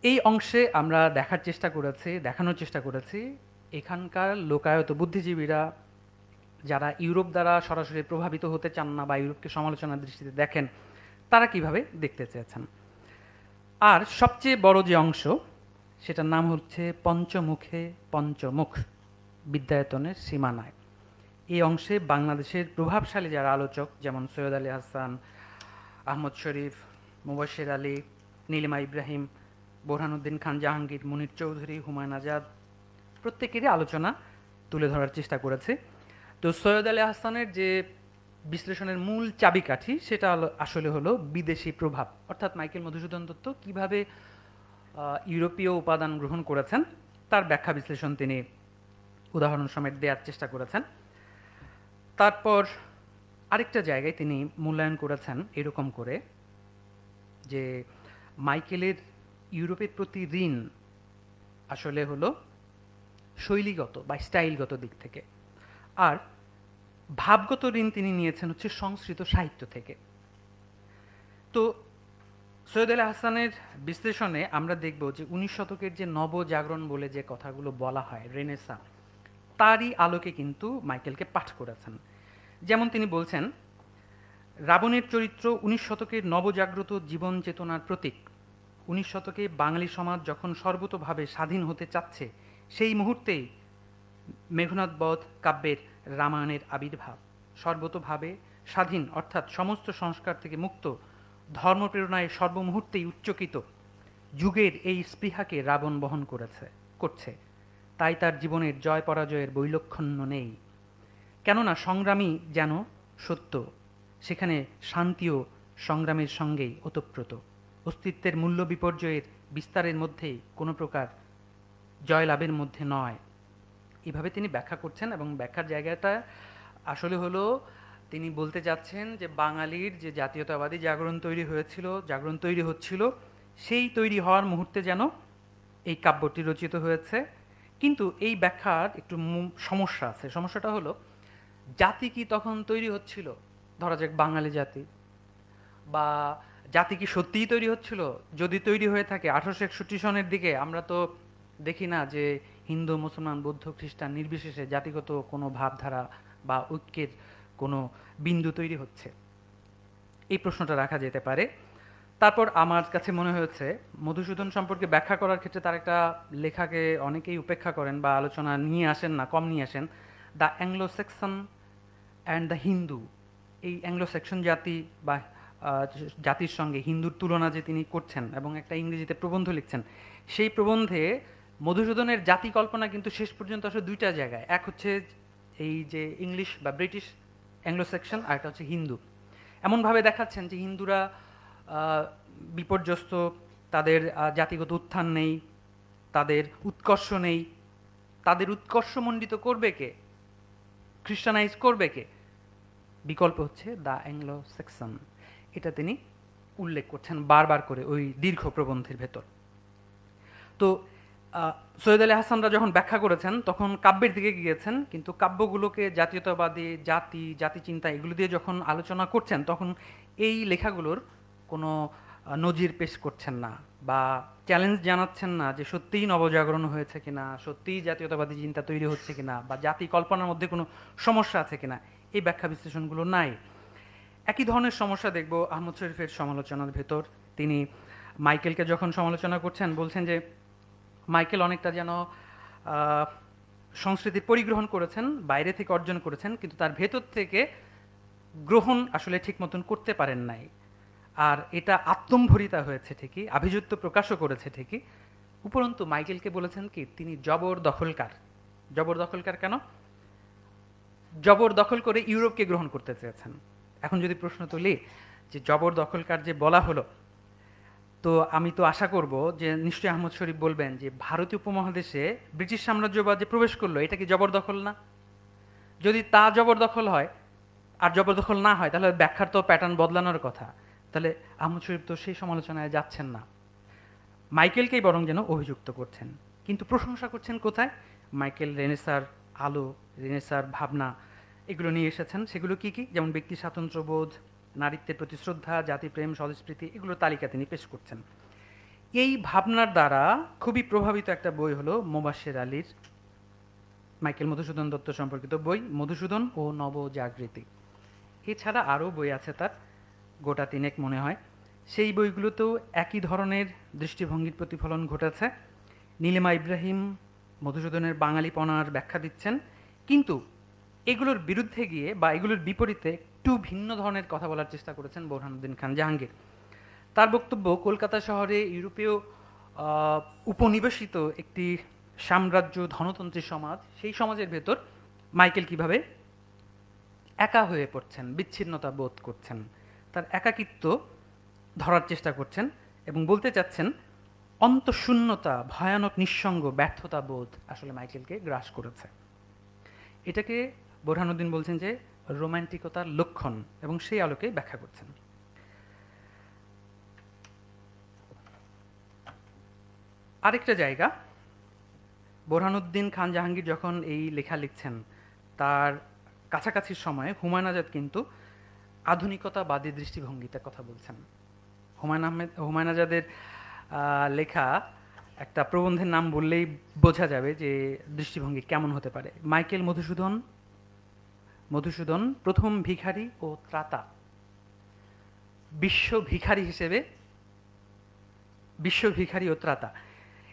এই অংশে আমরা দেখানোর চেষ্টা করেছি এখানকার লোকায়ত বুদ্ধিজীবীরা, যারা ইউরোপ দ্বারা সরাসরি প্রভাবিত হতে চান না বা ইউরোপকে সমালোচনার দৃষ্টিতে দেখেন, তারা কিভাবে দেখতে চেয়েছেন। আর সবচেয়ে বড় যে অংশ, সেটার নাম হচ্ছে পঞ্চমুখে পঞ্চমুখ, বিদ্যায়তনের সীমানায়। এই অংশে বাংলাদেশের প্রভাবশালী যারা আলোচক, যেমন সৈয়দ আলী হাসান, আহমদ শরীফ, মুবাশশির আলী, নীলিমা ইব্রাহিম, বোরহানুদ্দিন খান জাহাঙ্গীর, মুনির চৌধুরী, হুমায়ুন আজাদ, প্রত্যেকেরই আলোচনা তুলে ধরার চেষ্টা করেছে। তো সৈয়দ আলী হাসানের যে বিশ্লেষণের মূল চাবিকাঠি সেটা আসলে হলো বিদেশি প্রভাব, অর্থাৎ মাইকেল মধুসূদন দত্ত কিভাবে ইউরোপীয় উপাদান গ্রহণ করেছেন তার ব্যাখ্যা বিশ্লেষণ তিনি উদাহরণ সমেত দেওয়ার চেষ্টা করেছেন। তারপর আরেকটা জায়গায় তিনি মূল্যায়ন করেছেন এরকম করে যে মাইকেলের ইউরোপের প্রতি ঋণ আসলে হলো শৈলীগত বা স্টাইলগত দিক থেকে, আর ভাবগত ঋণ তিনি নিয়েছেন হচ্ছে সংস্কৃত সাহিত্য থেকে। তো সৈয়দ আলী হাসানের বিশ্লেষণে আমরা দেখব যে 19 শতকের যে নবজাগরণ বলে যে কথাগুলো বলা হয়, রেনেসা, তারই আলোকে কিন্তু মাইকেলকে পাঠ করেছেন। যেমন তিনি বলছেন, রাবণের চরিত্র 19 শতকের নবজাগ্রত জীবন চেতনার প্রতীক। 19 শতকে বাঙালি সমাজ যখন সর্বতোভাবে স্বাধীন হতে চাচ্ছে, সেই মুহূর্তেই মেঘনাদ বধ কাব্যের রামায়ণের আবির্ভাব। সর্বতোভাবে স্বাধীন অর্থাৎ সমস্ত সংস্কার থেকে মুক্ত, ধর্মপ্রেরণায় সর্বমুহূর্তেই উচ্চকিত যুগের এই স্পৃহাকে রাবণ বহন করছে। তাই তার জীবনের জয় পরাজয়ের বৈলক্ষণ্য নেই। কেননা সংগ্রামী যেন সত্য, সেখানে শান্তিও সংগ্রামের সঙ্গেই ওতপ্রোত। অস্তিত্বের মূল্য বিপর্যয়ের বিস্তারের মধ্যেই কোনো প্রকার জয়লাভের মধ্যে নয়। এভাবে তিনি ব্যাখ্যা করছেন, এবং ব্যাখ্যার জায়গাটা আসলে হলো তিনি বলতে যাচ্ছেন যে বাঙালির যে জাতীয়তাবাদী জাগরণ তৈরি হচ্ছিল, সেই তৈরি হওয়ার মুহূর্তে যেন এই কাব্যটি রচিত হয়েছে। কিন্তু এই ব্যাখ্যার একটু সমস্যা আছে। সমস্যাটা হলো, জাতি কি তখন তৈরি হচ্ছিল? ধরা যাক বাঙালি জাতি, বা জাতি কি সত্যিই তৈরি হচ্ছিল? যদি তৈরি হয়ে থাকে 1861 সনের দিকে, আমরা তো দেখি না যে হিন্দু, মুসলমান, বৌদ্ধ, খ্রিস্টান নির্বিশেষে জাতিগত কোনো ভাবধারা বা ঐক্যের কোনো বিন্দু তৈরি হচ্ছে। এই প্রশ্নটা রাখা যেতে পারে। তারপর আমার কাছে মনে হয়েছে মধুসূদন সম্পর্কে ব্যাখ্যা করার ক্ষেত্রে তার একটা লেখাকে অনেকেই উপেক্ষা করেন বা আলোচনা নিয়ে আসেন না, কম নিয়ে আসেন, the Anglo section and the Hindu. এই অ্যাংলো সেকশন জাতি বা জাতির সঙ্গে হিন্দুর তুলনা যে তিনি করছেন এবং একটা ইংরেজিতে প্রবন্ধ লিখছেন, সেই প্রবন্ধে মধুসূদনের জাতি কল্পনা কিন্তু শেষ পর্যন্ত আসলে দুইটা জায়গায়। এক হচ্ছে এই যে ইংলিশ বা ব্রিটিশ অ্যাংলো সেকশন, আর একটা হচ্ছে হিন্দু। এমনভাবে দেখাচ্ছেন যে হিন্দুরা বিপর্যস্ত, তাদের জাতিগত উত্থান নেই, তাদের উৎকর্ষ নেই। তাদের উৎকর্ষমণ্ডিত করবে কে? খ্রিস্টানাইজ করবে কে? বিকল্প হচ্ছে দ্য অ্যাংলো সেকশন। এটা তিনি উল্লেখ করছেন বারবার করে ওই দীর্ঘ প্রবন্ধের ভেতর। তো সৈয়দ আলী হাসানরা যখন ব্যাখ্যা করেছেন তখন কাব্যের দিকে গিয়েছেন, কিন্তু কাব্যগুলোকে জাতীয়তাবাদী, জাতি চিন্তা এগুলো দিয়ে যখন আলোচনা করছেন তখন এই লেখাগুলোর কোনো নজির পেশ করছেন না বা চ্যালেঞ্জ জানাচ্ছেন না যে সত্যিই নবজাগরণ হয়েছে কিনা, সত্যিই জাতীয়তাবাদী চিন্তা তৈরি হচ্ছে কিনা, বা জাতি কল্পনার মধ্যে কোনো সমস্যা আছে কিনা, এই ব্যাখ্যা বিশ্লেষণগুলো নাই। একই ধরনের সমস্যা দেখব আহমদ শরীফের সমালোচনার ভেতর। তিনি মাইকেলকে যখন সমালোচনা করছেন বলছেন যে মাইকেল অনেকটা যেন সংস্কৃতির পরিগ্রহণ করেছেন, বাইরে থেকে অর্জন করেছেন, কিন্তু তার ভেতর থেকে গ্রহণ আসলে ঠিক মতন করতে পারেন নাই। আর এটা আত্মম্ভরিতা হয়েছে ঠিকই, আভিজাত্য প্রকাশও করেছে ঠিকই, উপরন্তু মাইকেলকে বলেছেন কি তিনি জবরদখলকার। জবরদখলকার কেন? জবরদখল করে ইউরোপকে গ্রহণ করতে চেয়েছেন। এখন যদি প্রশ্ন তুলি যে জবরদখলকার যে বলা হলো, তো আমি তো আশা করব যে নিশ্চয়ই আহমদ শরীফ বলবেন যে ভারতীয় উপমহাদেশে ব্রিটিশ সাম্রাজ্যবাদ যে প্রবেশ করলো এটা কি জবরদখল না? যদি তা জবরদখল হয় আর জবরদখল না হয় তাহলে ব্যাখ্যার তো প্যাটার্ন বদলানোর কথা। তাহলে আহমদ শরীফ তো সেই সমালোচনায় যাচ্ছেন না, মাইকেলকেই বরং যেন অভিযুক্ত করছেন। কিন্তু প্রশংসা করছেন কোথায়? মাইকেল রেনেসার আলো, রেনেসার ভাবনা এগুলো নিয়ে এসেছেন। সেগুলো কি কি? যেমন ব্যক্তি স্বাতন্ত্র্যবোধ, নারীত্বের প্রতি শ্রদ্ধা, জাতিপ্রেম, স্বদেশপ্রীতি, এগুলোর তালিকা তিনি পেশ করছেন। এই ভাবনার দ্বারা খুবই প্রভাবিত একটা বই হলো মোবাশ্বের আলীর মাইকেল মধুসূদন দত্ত সম্পর্কিত বই মধুসূদন ও নবজাগৃতি। এছাড়া আরও বই আছে তার, গোটা তিনেক মনে হয়। সেই বইগুলোতেও একই ধরনের দৃষ্টিভঙ্গির প্রতিফলন ঘটেছে। নীলিমা ইব্রাহিম মধুসূদনের বাঙালিপনার ব্যাখ্যা দিচ্ছেন, কিন্তু এগুলোর বিরুদ্ধে গিয়ে বা এগুলোর বিপরীতে একটু ভিন্ন ধরনের কথা বলার চেষ্টা করেছেন বোরহানুদ্দিন খান জাহাঙ্গীর। তার বক্তব্য কলকাতা শহরে ইউরোপীয় উপনিবেশিত একটি সাম্রাজ্য ধনতন্ত্রী সমাজ, সেই সমাজের ভেতর মাইকেল কিভাবে একা হয়ে পড়ছেন, বিচ্ছিন্নতা বোধ করছেন, তার একাকিত্ব ধরার চেষ্টা করছেন এবং বলতে চাচ্ছেন অন্তঃশূন্যতা, ভয়ানক নিঃসঙ্গ, ব্যর্থতা বোধ আসলে মাইকেলকে গ্রাস করেছে। এটাকে বোরহানুদ্দিন বলছেন যে রোম্যান্টিকতার লক্ষণ এবং সেই আলোকে ব্যাখ্যা করছেন। আরেকটা জায়গা, বোরহানুদ্দিন খান জাহাঙ্গীর যখন এই লেখা লিখছেন তার কাছাকাছি সময়ে হুমায়ুন আজাদ কিন্তু আধুনিকতাবাদী দৃষ্টিভঙ্গিতে কথা বলছেন। হুমায়ুন আজাদের লেখা একটা প্রবন্ধের নাম বললেই বোঝা যাবে যে দৃষ্টিভঙ্গি কেমন হতে পারে। মাইকেল মধুসূদন প্রথম ভিখারি ও ত্রাতা, বিশ্ব ভিখারি ও ত্রাতা।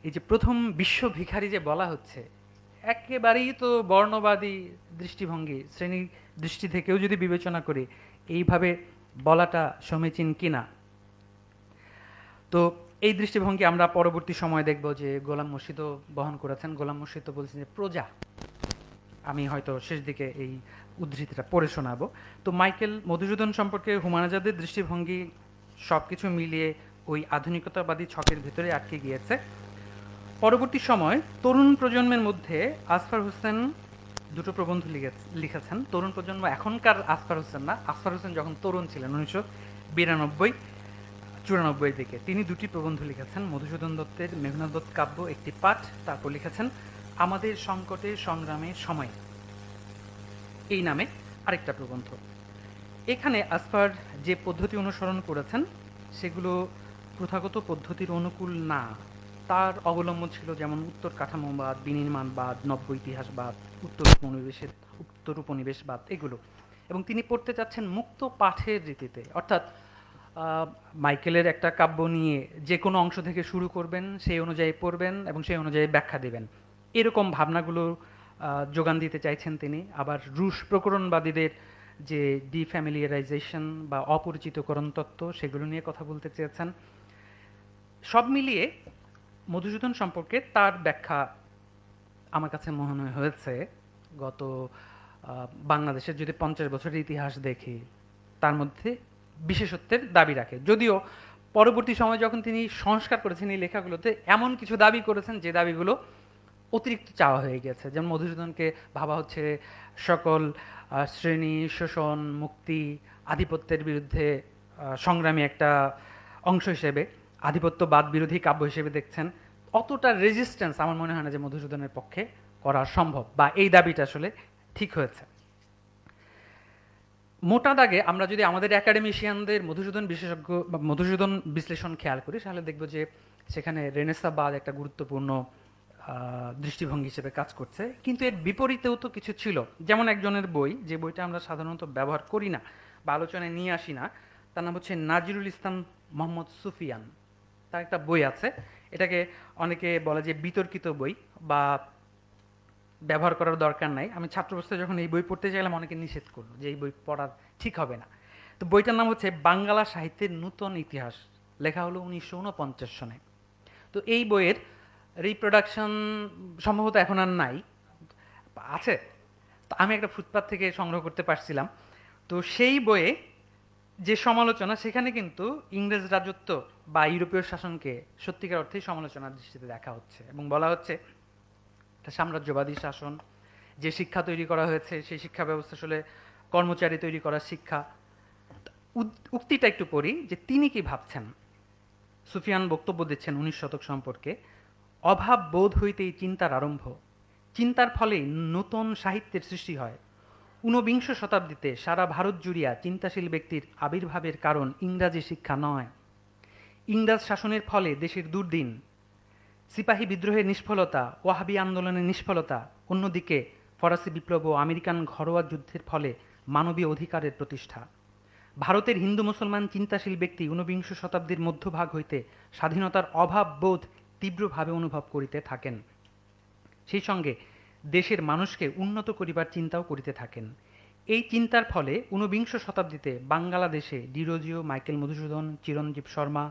এই যে প্রথম বিশ্ব ভিখারি যে বলা হচ্ছে, একেবারেই তো বর্ণবাদী দৃষ্টিভঙ্গি, শ্রেণী দৃষ্টি থেকেও যদি বিবেচনা করি এইভাবে বলাটা সমীচীন কিনা। তো এই দৃষ্টিভঙ্গি আমরা পরবর্তী সময় দেখব যে গোলাম মুর্শিদও বহন করেছেন। গোলাম মুর্শিদ তো বলছেন যে প্রজা, আমি হয়তো শেষ দিকে এই উদ্ধৃতিটা পড়ে শোনাবো। তো মাইকেল মধুসূদন সম্পর্কে হুমায়ুন আজাদের দৃষ্টিভঙ্গি সব কিছু মিলিয়ে ওই আধুনিকতাবাদী ছকের ভিতরে আটকে গিয়েছে। পরবর্তী সময় তরুণ প্রজন্মের মধ্যে আসফার হোসেন দুটো প্রবন্ধ লিখেছেন। তরুণ প্রজন্ম এখনকার আসফার হোসেন না, আসফার হোসেন যখন তরুণ ছিলেন 1992-94 দিকে তিনি দুটি প্রবন্ধ লিখেছেন। মধুসূদন দত্তের মেঘনাদ কাব্য একটি পাঠ, তারপর লিখেছেন আমাদের সংকটের সংগ্রামের সময় এই নামে আরেকটা প্রবন্ধ। এখানে আসফার যে পদ্ধতি অনুসরণ করেছেন সেগুলো প্রথাগত পদ্ধতির অনুকূল না। তার অবলম্বন ছিল যেমন উত্তর কাঠামোবাদ, বিনির্মাণবাদ, নব্য ইতিহাসবাদ, উত্তর উপনিবেশবাদ এগুলো, এবং তিনি পড়তে চাচ্ছেন মুক্ত পাঠের রীতিতে। অর্থাৎ মাইকেলের একটা কাব্য নিয়ে যে কোনো অংশ থেকে শুরু করবেন, সেই অনুযায়ী পড়বেন এবং সেই অনুযায়ী ব্যাখ্যা দেবেন, এরকম ভাবনাগুলো যোগান দিতে চাইছেন তিনি। আবার রুশ প্রকরণবাদীদের যে ডিফ্যামিলিয়ারাইজেশন বা অপরিচিতকরণ তত্ত্ব, সেগুলো নিয়ে কথা বলতে চেয়েছেন। সব মিলিয়ে মধুসূদন সম্পর্কে তার ব্যাখ্যা আমার কাছে মনে হয়েছে গত বাংলাদেশের যদি 50 বছরের ইতিহাস দেখি তার মধ্যে বিশেষত্বের দাবি রাখে। যদিও পরবর্তী সময় যখন তিনি সংস্কার করেছেন এই লেখাগুলোতে এমন কিছু দাবি করেছেন যে দাবিগুলো অতিরিক্ত চাওয়া হয়ে গেছে। যেমন মধুসূদনকে ভাবা হচ্ছে সকল শ্রেণী, শোষণ, মুক্তি, আধিপত্যের বিরুদ্ধে সংগ্রামী একটা অংশ হিসেবে, আধিপত্যবাদ বিরোধী কাব্য হিসেবে দেখছেন। অতটা রেজিস্ট্যান্স আমার মনে হয় না যে মধুসূদনের পক্ষে করা সম্ভব, বা এই দাবিটা আসলে ঠিক হয়েছে। মোটা দাগে আমরা যদি আমাদের একাডেমিশিয়ানদের মধুসূদন বিশ্লেষণ খেয়াল করি তাহলে দেখব যে সেখানে রেনেসাবাদ একটা গুরুত্বপূর্ণ দৃষ্টিভঙ্গি হিসেবে কাজ করছে। কিন্তু এর বিপরীতেও তো কিছু ছিল। যেমন একজনের বই, যে বইটা আমরা সাধারণত ব্যবহার করি না বা আলোচনায় নিয়ে আসি না, তার নাম হচ্ছে নাজিরুল ইসলাম মোহাম্মদ সুফিয়ান। তার একটা বই আছে, এটাকে অনেকে বলে যে বিতর্কিত বই বা ব্যবহার করার দরকার নাই। আমি ছাত্রাবস্থায় যখন এই বই পড়তে চাইলাম অনেকে নিষেধ করলো যে এই বই পড়ার ঠিক হবে না। তো বইটার নাম হচ্ছে বাংলা সাহিত্যের নূতন ইতিহাস, লেখা হলো 1949 সনে। তো এই বইয়ের রিপ্রোডাকশন সম্ভবত এখন আর নাই, আছে। তো আমি একটা ফুটপাত থেকে সংগ্রহ করতে পারছিলাম। তো সেই বইয়ে যে সমালোচনা, সেখানে কিন্তু ইংরেজ রাজত্ব বা ইউরোপীয় শাসনকে সত্যিকার অর্থেই সমালোচনার দৃষ্টিতে দেখা হচ্ছে এবং বলা হচ্ছে এটা সাম্রাজ্যবাদী শাসন। যে শিক্ষা তৈরি করা হয়েছে সেই শিক্ষা ব্যবস্থা আসলে কর্মচারী তৈরি করার শিক্ষা। উক্তিটা একটু পড়ি যে তিনি কি ভাবছেন। সুফিয়ান বক্তব্য দিচ্ছেন 19 শতক সম্পর্কে। অভাব বোধ হইতেই চিন্তার আরম্ভ, চিন্তার ফলেই নতুন সাহিত্যের সৃষ্টি হয়। 19 শতাব্দীতে সারা ভারত জুড়িয়া চিন্তাশীল ব্যক্তির আবির্ভাবের কারণ ইংরাজি শিক্ষা নয়। ইংরাজ শাসনের ফলে দেশের দুর্দিন, সিপাহী বিদ্রোহের নিষ্ফলতা, ওয়াহাবি আন্দোলনের নিষ্ফলতা, অন্যদিকে ফরাসি বিপ্লব ও আমেরিকান ঘরোয়া যুদ্ধের ফলে মানবীয় অধিকারের প্রতিষ্ঠা। ভারতের হিন্দু মুসলমান চিন্তাশীল ব্যক্তি 19 শতাব্দীর মধ্যভাগ হইতে স্বাধীনতার অভাব বোধ তীব্রভাবে অনুভব করিতে থাকেন। সেই সঙ্গে দেশের মানুষকে উন্নত করিবার চিন্তাও করিতে থাকেন। এই চিন্তার ফলে ঊনবিংশ শতাব্দীতে বাংলাদেশে ডিরোজিও, মাইকেল মধুসূদন, চিরঞ্জীব শর্মা,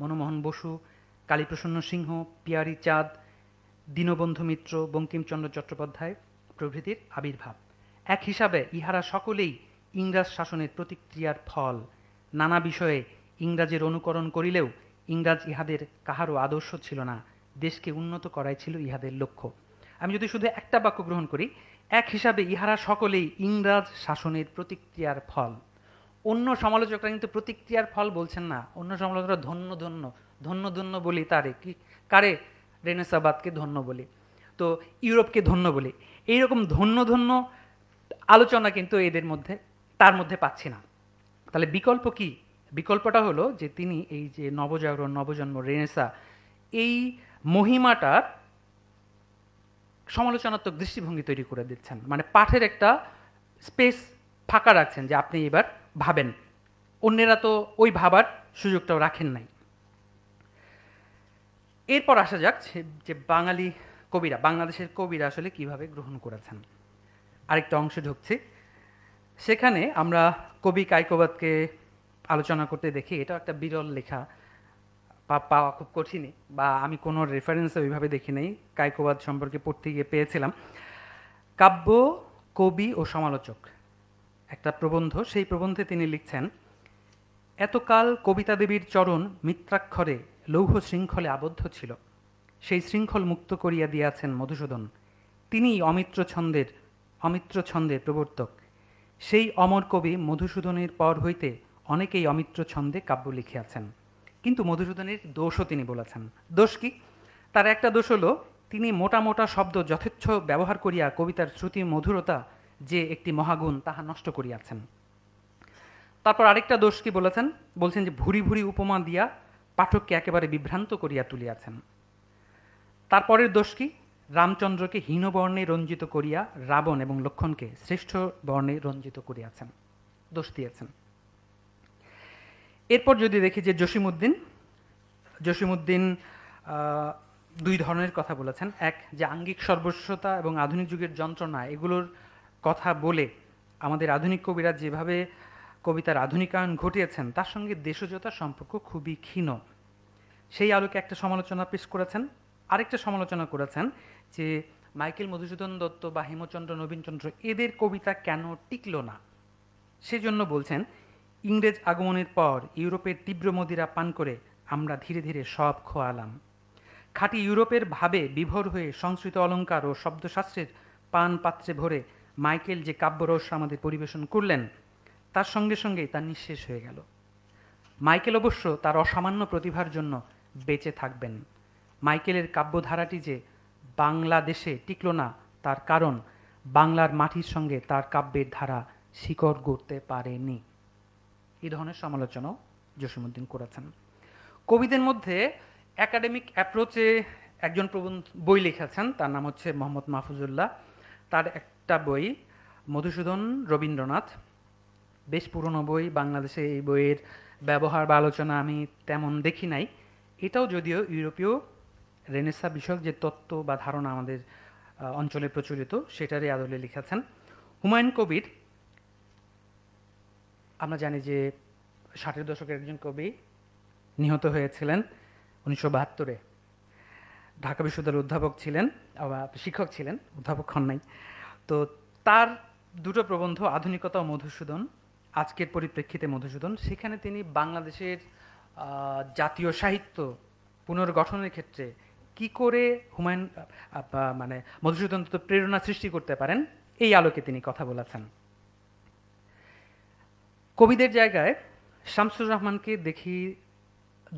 মনমোহন বসু, কালীপ্রসন্ন সিংহ, পিয়ারী চাঁদ, দীনবন্ধু মিত্র, বঙ্কিমচন্দ্র চট্টোপাধ্যায় প্রভৃতির আবির্ভাব। এক হিসাবে ইহারা সকলেই ইংরাজ শাসনের প্রতিক্রিয়ার ফল। নানা বিষয়ে ইংরাজের অনুকরণ করিলেও ইংরাজ ইহাদের কাহারও আদর্শ ছিল না, দেশকে উন্নত করাই ছিল ইহাদের লক্ষ্য। আমি যদি শুধু একটা বাক্য গ্রহণ করি, এক হিসাবে ইহারা সকলেই ইংরাজ শাসনের প্রতিক্রিয়ার ফল। অন্য সমালোচকরা কিন্তু প্রতিক্রিয়ার ফল বলছেন না, অন্য সমালোচকরা ধন্য ধন্য ধন্য ধন্য বলি তারে কি, কারে, রেনেসাবাদকে ধন্য বলি, তো ইউরোপকে ধন্য বলি। এইরকম ধন্য ধন্য আলোচনা কিন্তু এদের মধ্যে, তার মধ্যে পাচ্ছি না। তাহলে বিকল্প কি? বিকল্পটা হলো যে তিনি এই যে নবজাগরণ, নবজন্ম, রেনেসা, এই মহিমাটার সমালোচনাত্মক দৃষ্টিভঙ্গি তৈরি করে দিচ্ছেন। মানে পাঠের একটা স্পেস ফাঁকা রাখছেন যে আপনি এবার ভাবেন, অন্যেরা তো ওই ভাবার সুযোগটাও রাখেন নাই। এরপর আসা যাক যে বাঙালি কবিরা, বাংলাদেশের কবিরা আসলে কিভাবে গ্রহণ করেছেন। আরেকটা অংশে ঢুকছি, সেখানে আমরা কবি কায়কোবাদকে আলোচনা করতে দেখি। এটা একটা বিরল লেখা, পাওয়া খুব কঠিনই, বা আমি কোনো রেফারেন্সে ওইভাবে দেখি নাই। কায়কোবাদ সম্পর্কে পড়তে গিয়ে পেয়েছিলাম কাব্য, কবি ও সমালোচক, একটা প্রবন্ধ। সেই প্রবন্ধে তিনি লিখছেন, এতকাল কবিতা দেবীর চরণ মিত্রাক্ষরে লৌহ শৃঙ্খলে আবদ্ধ ছিল, সেই শৃঙ্খল মুক্ত করিয়া দিয়াছেন মধুসূদন। তিনিই অমিত্র ছন্দের প্রবর্তক। সেই অমর কবি মধুসূদনের পর হইতে অনেকেই অমিত্র ছন্দে কাব্য লিখিয়াছেন, কিন্তু মধুসূদনের দোষও তিনি বলেছেন। দোষ কি? তার একটা দোষ হলো তিনি মোটা মোটা শব্দ যথেচ্ছ ব্যবহার করিয়া কবিতার শ্রুতি মধুরতা যে একটি মহাগুণ, তাহা নষ্ট করিয়াছেন। তারপর আরেকটা দোষ কি বলেছেন? বলছেন যে ভুরি ভুরি উপমা দিয়া পাঠককে একেবারে বিভ্রান্ত করিয়া তুলিয়াছেন। তারপরের দোষ কি? রামচন্দ্রকে হীনবর্ণে রঞ্জিত করিয়া রাবণ এবং লক্ষ্মণকে শ্রেষ্ঠ বর্ণে রঞ্জিত করিয়াছেন, দোষ দিয়েছেন। এরপর যদি দেখি যে জসিমউদ্দিন দুই ধরনের কথা বলেছেন। এক, যে আঙ্গিক সর্বস্বতা এবং আধুনিক যুগের যন্ত্রণা, এগুলোর কথা বলে আমাদের আধুনিক কবিরা যেভাবে কবিতার আধুনিকায়ন ঘটিয়েছেন তার সঙ্গে দেশজতার সম্পর্ক খুবই ক্ষীণ। সেই আলোকে একটা সমালোচনা পেশ করেছেন। আরেকটা সমালোচনা করেছেন যে মাইকেল মধুসূদন দত্ত বা হেমচন্দ্র, নবীনচন্দ্র, এদের কবিতা কেন টিকল না। সেজন্য বলছেন, ইংরেজ আগমনের পর ইউরোপের তীব্র মদিরা পান করে আমরা ধীরে ধীরে সব খোয়ালাম। খাঁটি ইউরোপের ভাবে বিভোর হয়ে সংস্কৃত অলঙ্কার ও শব্দশাস্ত্রের পান পাত্রে ভরে মাইকেল যে কাব্যরস আমাদের পরিবেশন করলেন, তার সঙ্গে সঙ্গেই তা নিঃশেষ হয়ে গেল। মাইকেল অবশ্য তার অসামান্য প্রতিভার জন্য বেঁচে থাকবেন। মাইকেলের কাব্যধারাটি যে বাংলাদেশে টিকল না, তার কারণ বাংলার মাটির সঙ্গে তার কাব্যের ধারা শিকড় গড়তে পারেনি। এই ধরনের সমালোচনাও জসিমউদ্দিন করেছেন। কবিদের মধ্যে একাডেমিক অ্যাপ্রোচে একজন বই লিখেছেন, তার নাম হচ্ছে মোহাম্মদ মাহফুজুল্লাহ। তার একটা বই মধুসূদন রবীন্দ্রনাথ, বেশ পুরনো বই। বাংলাদেশে এই বইয়ের ব্যবহার বা আলোচনা আমি তেমন দেখি নাই। এটাও যদিও ইউরোপীয় রেনেসা বিষয়ক যে তত্ত্ব বা ধারণা আমাদের অঞ্চলে প্রচলিত, সেটারই আদলে লিখেছেন। হুমায়ুন কবির, আমরা জানি যে 60-এর দশকের একজন কবি নিহত হয়েছিলেন 1972-এ। ঢাকা বিশ্ববিদ্যালয়ের অধ্যাপক ছিলেন, শিক্ষক ছিলেন, অধ্যাপক হন নাই। তো তার দুটো প্রবন্ধ, আধুনিকতা ও মধুসূদন, আজকের পরিপ্রেক্ষিতে মধুসূদন, সেখানে তিনি বাংলাদেশের জাতীয় সাহিত্য পুনর্গঠনের ক্ষেত্রে কি করে মধুসূদন দত্ত প্রেরণা সৃষ্টি করতে পারেন, এই আলোকে তিনি কথা বলেছেন। কবিদের জায়গায় শামসুর রহমানকে দেখি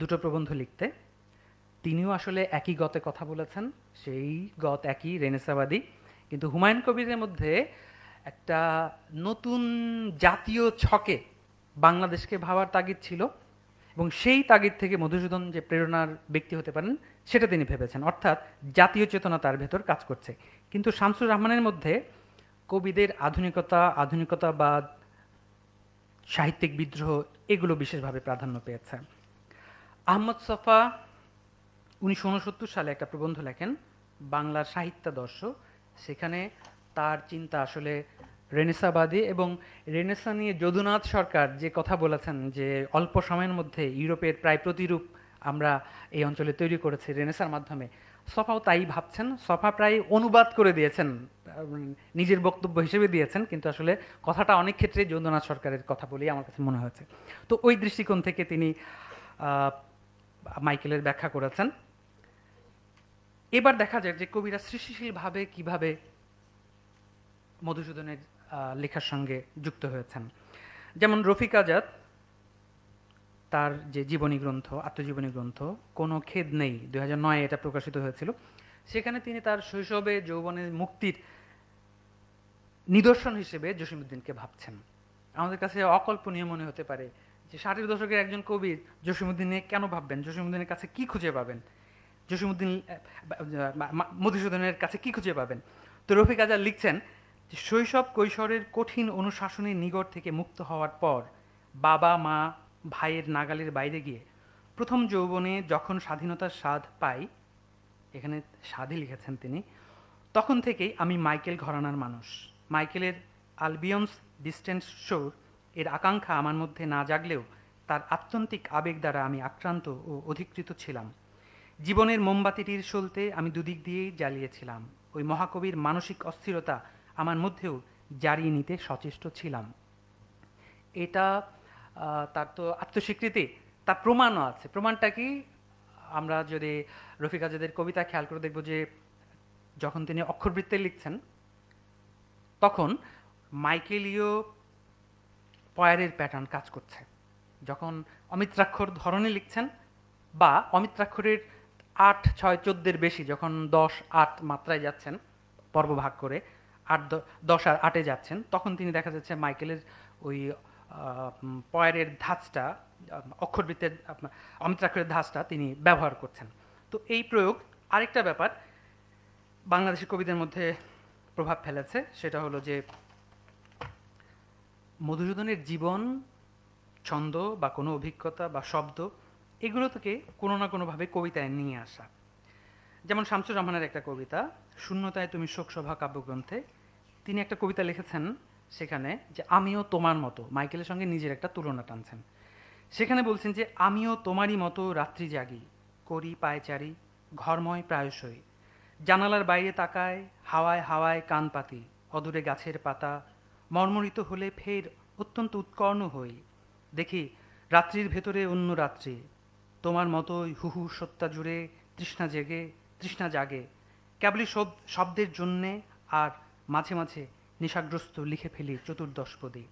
দুটো প্রবন্ধ লিখতে। তিনিও আসলে একই গতে কথা বলেছেন, সেই গত একই, রেনেসাবাদী। কিন্তু হুমায়ুন কবিরের মধ্যে একটা নতুন জাতীয় ছকে বাংলাদেশকে ভাবার তাগিদ ছিল, এবং সেই তাগিদ থেকে মধুসূদন যে প্রেরণার ব্যক্তি হতে পারেন সেটা তিনি ভেবেছেন, অর্থাৎ জাতীয় চেতনা তার ভেতর কাজ করছে। কিন্তু শামসুর রহমানের মধ্যে কবিদের আধুনিকতাবাদ, সাহিত্যিক বিদ্রোহ, এগুলো বিশেষভাবে প্রাধান্য পেয়েছে। আহমদ ছফা 1969 সালে একটা প্রবন্ধ লেখেন, বাংলার সাহিত্যাদর্শ, সেখানে তার চিন্তা আসলে রেনেসাবাদী, এবং রেনেসা নিয়ে যদুনাথ সরকার যে কথা বলেছেন যে অল্প সময়ের মধ্যে ইউরোপের প্রায় প্রতিরূপ আমরা এই অঞ্চলে তৈরি করেছি রেনেসার মাধ্যমে, সফাও তাই ভাবছেন। সফা প্রায় অনুবাদ করে দিয়েছেন, নিজের বক্তব্য হিসেবে দিয়েছেন, কিন্তু আসলে কথাটা অনেক ক্ষেত্রে যদুনাথ সরকারের কথা বলেই আমার কাছে মনে হয়েছে। তো ওই দৃষ্টিকোণ থেকে তিনি আহ, মাইকেলের ব্যাখ্যা করেছেন। এবার দেখা যাক যে কবিরা সৃষ্টিশীলভাবে কিভাবে মধুসূদনের লেখার সঙ্গে যুক্ত হয়েছেন। যেমন রফিক আজাদ তার যে জীবনী গ্রন্থ, আত্মজীবনী গ্রন্থ কোনো খেদ নেই, 2009 এটা প্রকাশিত হয়েছিল, সেখানে তিনি তার শৈশবে যৌবনের মুক্তির নিদর্শন হিসেবে জসীমউদ্দিনকে ভাবছেন। আমাদের কাছে অকল্পনীয় মনে হতে পারে যে 60-এর দশকের একজন কবি জসীমউদ্দিন নিয়ে কেন ভাববেন, জসীমউদ্দিনের কাছে কি খুঁজে পাবেন, জসীমউদ্দিন মধুসূদনের কাছে কি খুঁজে পাবেন। তো রফিক আজাদ লিখছেন যে শৈশব কৈশোরের কঠিন অনুশাসনের নিগড় থেকে মুক্ত হওয়ার পর বাবা মা ভাইয়ের নাগালের বাইরে গিয়ে প্রথম যৌবনে যখন স্বাধীনতার স্বাদ পাই, এখানে স্বাদই লিখেছেন তিনি, তখন থেকেই আমি মাইকেল ঘরানার মানুষ। মাইকেলের আলবিয়ন্স ডিস্টেন্স শোর এর আকাঙ্ক্ষা আমার মধ্যে না জাগলেও তার আত্যন্তিক আবেগ দ্বারা আমি আক্রান্ত ও অধিকৃত ছিলাম। জীবনের মোমবাতিটির সলতে আমি দুদিক দিয়েই জ্বালিয়েছিলাম। ওই মহাকবির মানসিক অস্থিরতা আমার মধ্যেও জারিয়ে নিতে সচেষ্ট ছিলাম। এটা তার তো আত্মস্বীকৃতি, তার প্রমাণও আছে। প্রমাণটা কি? আমরা যদি রফিক আজাদের কবিতা খেয়াল করে দেখব যে যখন তিনি অক্ষরবৃত্তে লিখছেন তখন মাইকেলীয় পয়ারের প্যাটার্ন কাজ করছে। যখন অমিত্রাক্ষর ধরনে লিখছেন বা অমিত্রাক্ষরের 8, 6, 14 বেশি, যখন 10, 8 মাত্রায় যাচ্ছেন পর্ব ভাগ করে, 10 আর 8-এ যাচ্ছেন, তখন তিনি দেখা যাচ্ছে মাইকেলের ওই পয়ারের ধাঁচটা, অক্ষরবৃত্তের অমিত্রাক্ষরের ধাঁচটা তিনি ব্যবহার করছেন। তো এই প্রয়োগ আরেকটা ব্যাপার বাংলাদেশের কবিদের মধ্যে প্রভাব ফেলেছে, সেটা হলো যে মধুসূদনের জীবন, ছন্দ বা কোনো অভিজ্ঞতা বা শব্দ, এগুলো থেকে কোনো না কোনোভাবে কবিতায় নিয়ে আসা। যেমন শামসুর রহমানের একটা কবিতা শূন্যতায় তুমি শোকসভা কাব্যগ্রন্থে তিনি একটা কবিতা লিখেছেন, সেখানে যে আমিও তোমার মতো, মাইকেলের সঙ্গে নিজের একটা তুলনা টানছেন। সেখানে বলছেন যে আমিও তোমারই মতো রাত্রি জাগি, করি পায়চারি ঘরময় প্রায়শই, জানালার বাইরে তাকায় হাওয়ায় হাওয়ায় কান পাতি, অদূরে গাছের পাতা মর্মরিত হলে ফের অত্যন্ত উৎকর্ণ হই, দেখি রাত্রির ভেতরে অন্য রাত্রি, তোমার মতোই হুহু সত্তা জুড়ে তৃষ্ণা জাগে কেবলই শব্দের জন্যে, আর মাঝে মাঝে নেশাগ্রস্ত লিখে ফেলি চতুর্দশপদী,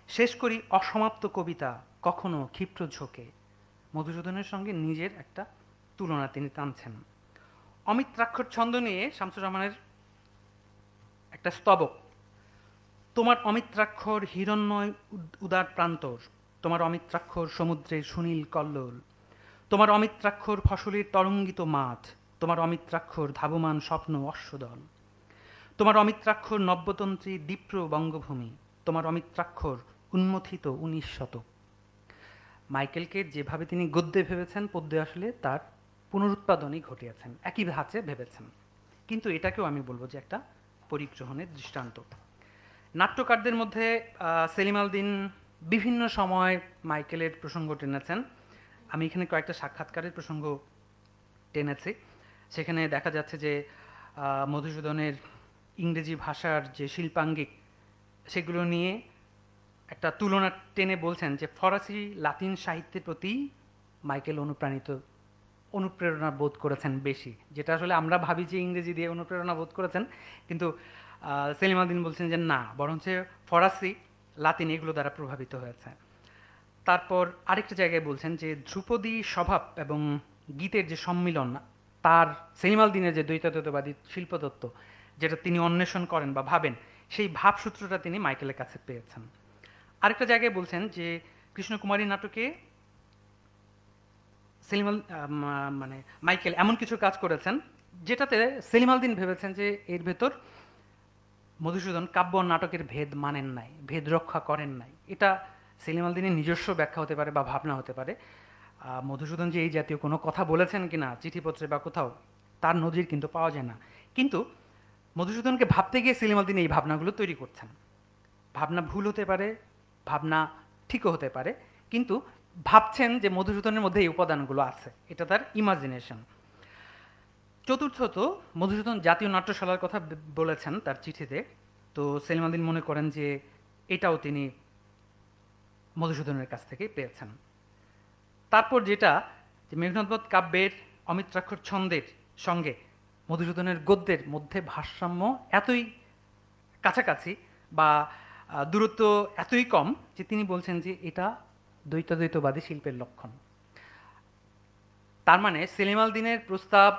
শেষ করি অসমাপ্ত কবিতা কখনো ক্ষিপ্র ঝোঁকে। মধুসূদনের সঙ্গে নিজের একটা তুলনা তিনি টানছেন। অমিত্রাক্ষর ছন্দ নিয়ে শামসুর রহমানের একটা স্তবক, তোমার অমিত্রাক্ষর হিরণ্ময় উদার প্রান্তর, তোমার অমিত্রাক্ষর সমুদ্রের সুনীল কল্লোল, তোমার অমিত্রাক্ষর ফসলের তরঙ্গিত মাঠ, তোমার অমিত্রাক্ষর ধাবমান স্বপ্ন অশ্বদল, তোমার অমিত্রাক্ষর নব্যতন্ত্রী দীপ্র বঙ্গভূমি, তোমার অমিত্রাক্ষর উন্মথিত 19 শতক। মাইকেলকে যেভাবে তিনি গদ্যে ভেবেছেন, পদ্যে আসলে তার পুনরুৎপাদনই ঘটিয়েছেন, একই ধাঁচে ভেবেছেন। কিন্তু এটাকেও আমি বলবো যে একটা পরিগ্রহণের দৃষ্টান্ত। নাট্যকারদের মধ্যে সেলিম আল দীন বিভিন্ন সময় মাইকেলের প্রসঙ্গ টেনেছেন। আমি এখানে কয়েকটা সাক্ষাৎকারের প্রসঙ্গ টেনেছি। সেখানে দেখা যাচ্ছে যে মধুসূদনের ইংরেজি ভাষার যে শিল্পাঙ্গিক, সেগুলো নিয়ে একটা তুলনা টেনে বলছেন যে ফরাসি লাতিন সাহিত্যের প্রতি মাইকেল অনুপ্রেরণা বোধ করেছেন বেশি, যেটা আসলে আমরা ভাবি যে ইংরেজি দিয়ে অনুপ্রেরণা বোধ করেছেন, কিন্তু সেলিম আল দীন বলছেন যে না, বরঞ্চ ফরাসি লাতিন এগুলো দ্বারা প্রভাবিত হয়েছে। তারপর আরেকটা জায়গায় বলছেন যে ধ্রুপদী স্বভাব এবং গীতের যে সম্মিলন, তার সেলিম আল দীনের যে দ্বৈতাদ্বৈতবাদী শিল্পতত্ত্ব, যেটা তিনি অন্বেষণ করেন বা ভাবেন, সেই ভাবসূত্রটা তিনি মাইকেলের কাছে পেয়েছেন। আরেকটা জায়গায় বলছেন যে কৃষ্ণকুমারী নাটকে মানে মাইকেল এমন কিছু কাজ করেছেন যেটাতে সেলিম আল দীন ভেবেছেন যে এর ভেতর মধুসূদন কাব্য নাটকের ভেদ মানেন নাই, ভেদ রক্ষা করেন নাই। এটা সেলিম আল দীনের নিজস্ব ব্যাখ্যা হতে পারে বা ভাবনা হতে পারে। মধুসূদন যে এই জাতীয় কোনো কথা বলেছেন কিনা চিঠিপত্রে বা কোথাও, তার নজির কিন্তু পাওয়া যায় না। কিন্তু মধুসূদনকে ভাবতে গিয়ে সেলিম আল দীন এই ভাবনাগুলো তৈরি করছেন। ভাবনা ভুল হতে পারে, ভাবনা ঠিকও হতে পারে, কিন্তু ভাবছেন যে মধুসূদনের মধ্যে এই উপাদানগুলো আছে, এটা তার ইমাজিনেশন। চতুর্থত, মধুসূদন জাতীয় নাট্যশালার কথা বলেছেন তার চিঠিতে। তো সেলিম আল দীন মনে করেন যে এটাও তিনি মধুসূদনের কাছ থেকে পেয়েছেন। তারপর যেটা, যে মেঘনাদবধ কাব্যের অমিত্রাক্ষর ছন্দের সঙ্গে মধুসূদনের গদ্যের মধ্যে ভারসাম্য এতই কাছাকাছি বা দূরত্ব এতই কম যে তিনি বলছেন যে এটা দ্বৈতবাদী শিল্পের লক্ষণ। তার মানে সেলিম আল দীনের প্রস্তাব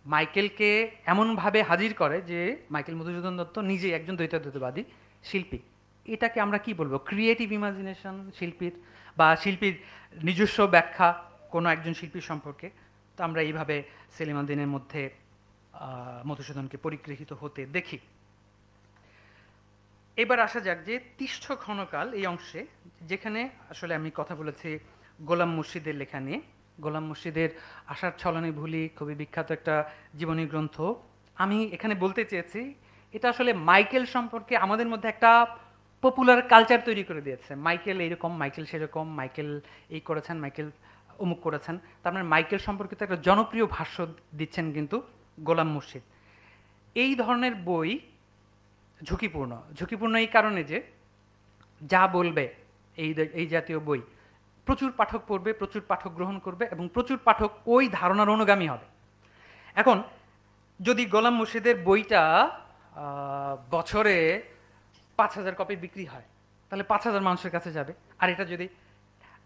মাইকেলকে এমনভাবে হাজির করে যে মাইকেল মধুসূদন দত্ত নিজেই একজন দ্বৈতবাদী শিল্পী। এটাকে আমরা কি বলবো? ক্রিয়েটিভ ইমাজিনেশন শিল্পীর, বা শিল্পীর নিজস্ব ব্যাখ্যা কোনো একজন শিল্পীর সম্পর্কে। তো আমরা এইভাবে সেলিম আল দীনের মধ্যে মধুসূদনকে পরিগৃহীত হতে দেখি। এবার আসা যাক যে তিষ্ঠ ক্ষণকাল এই অংশে, যেখানে আসলে আমি কথা বলেছি গোলাম মুর্শিদের লেখা নিয়ে। গোলাম মুর্শিদের আশার ছলনে ভুলি খুবই বিখ্যাত একটা জীবনী গ্রন্থ। আমি এখানে বলতে চেয়েছি এটা আসলে মাইকেল সম্পর্কে আমাদের মধ্যে একটা পপুলার কালচার তৈরি করে দিয়েছে। মাইকেল এইরকম, মাইকেল সেরকম, মাইকেল এই করেছেন, মাইকেল অমুক করেছেন। তার মানে মাইকেল সম্পর্কিত একটা জনপ্রিয় ভাষ্য দিচ্ছেন কিন্তু গোলাম মুর্শিদ। এই ধরনের বই ঝুঁকিপূর্ণ এই কারণে যে যা বলবে এই জাতীয় বই প্রচুর পাঠক পড়বে, প্রচুর পাঠক গ্রহণ করবে এবং প্রচুর পাঠক ওই ধারণার অনুগামী হবে। এখন যদি গোলাম মুর্শিদের বইটা বছরে 5,000 কপি বিক্রি হয়, তাহলে 5,000 মানুষের কাছে যাবে। আর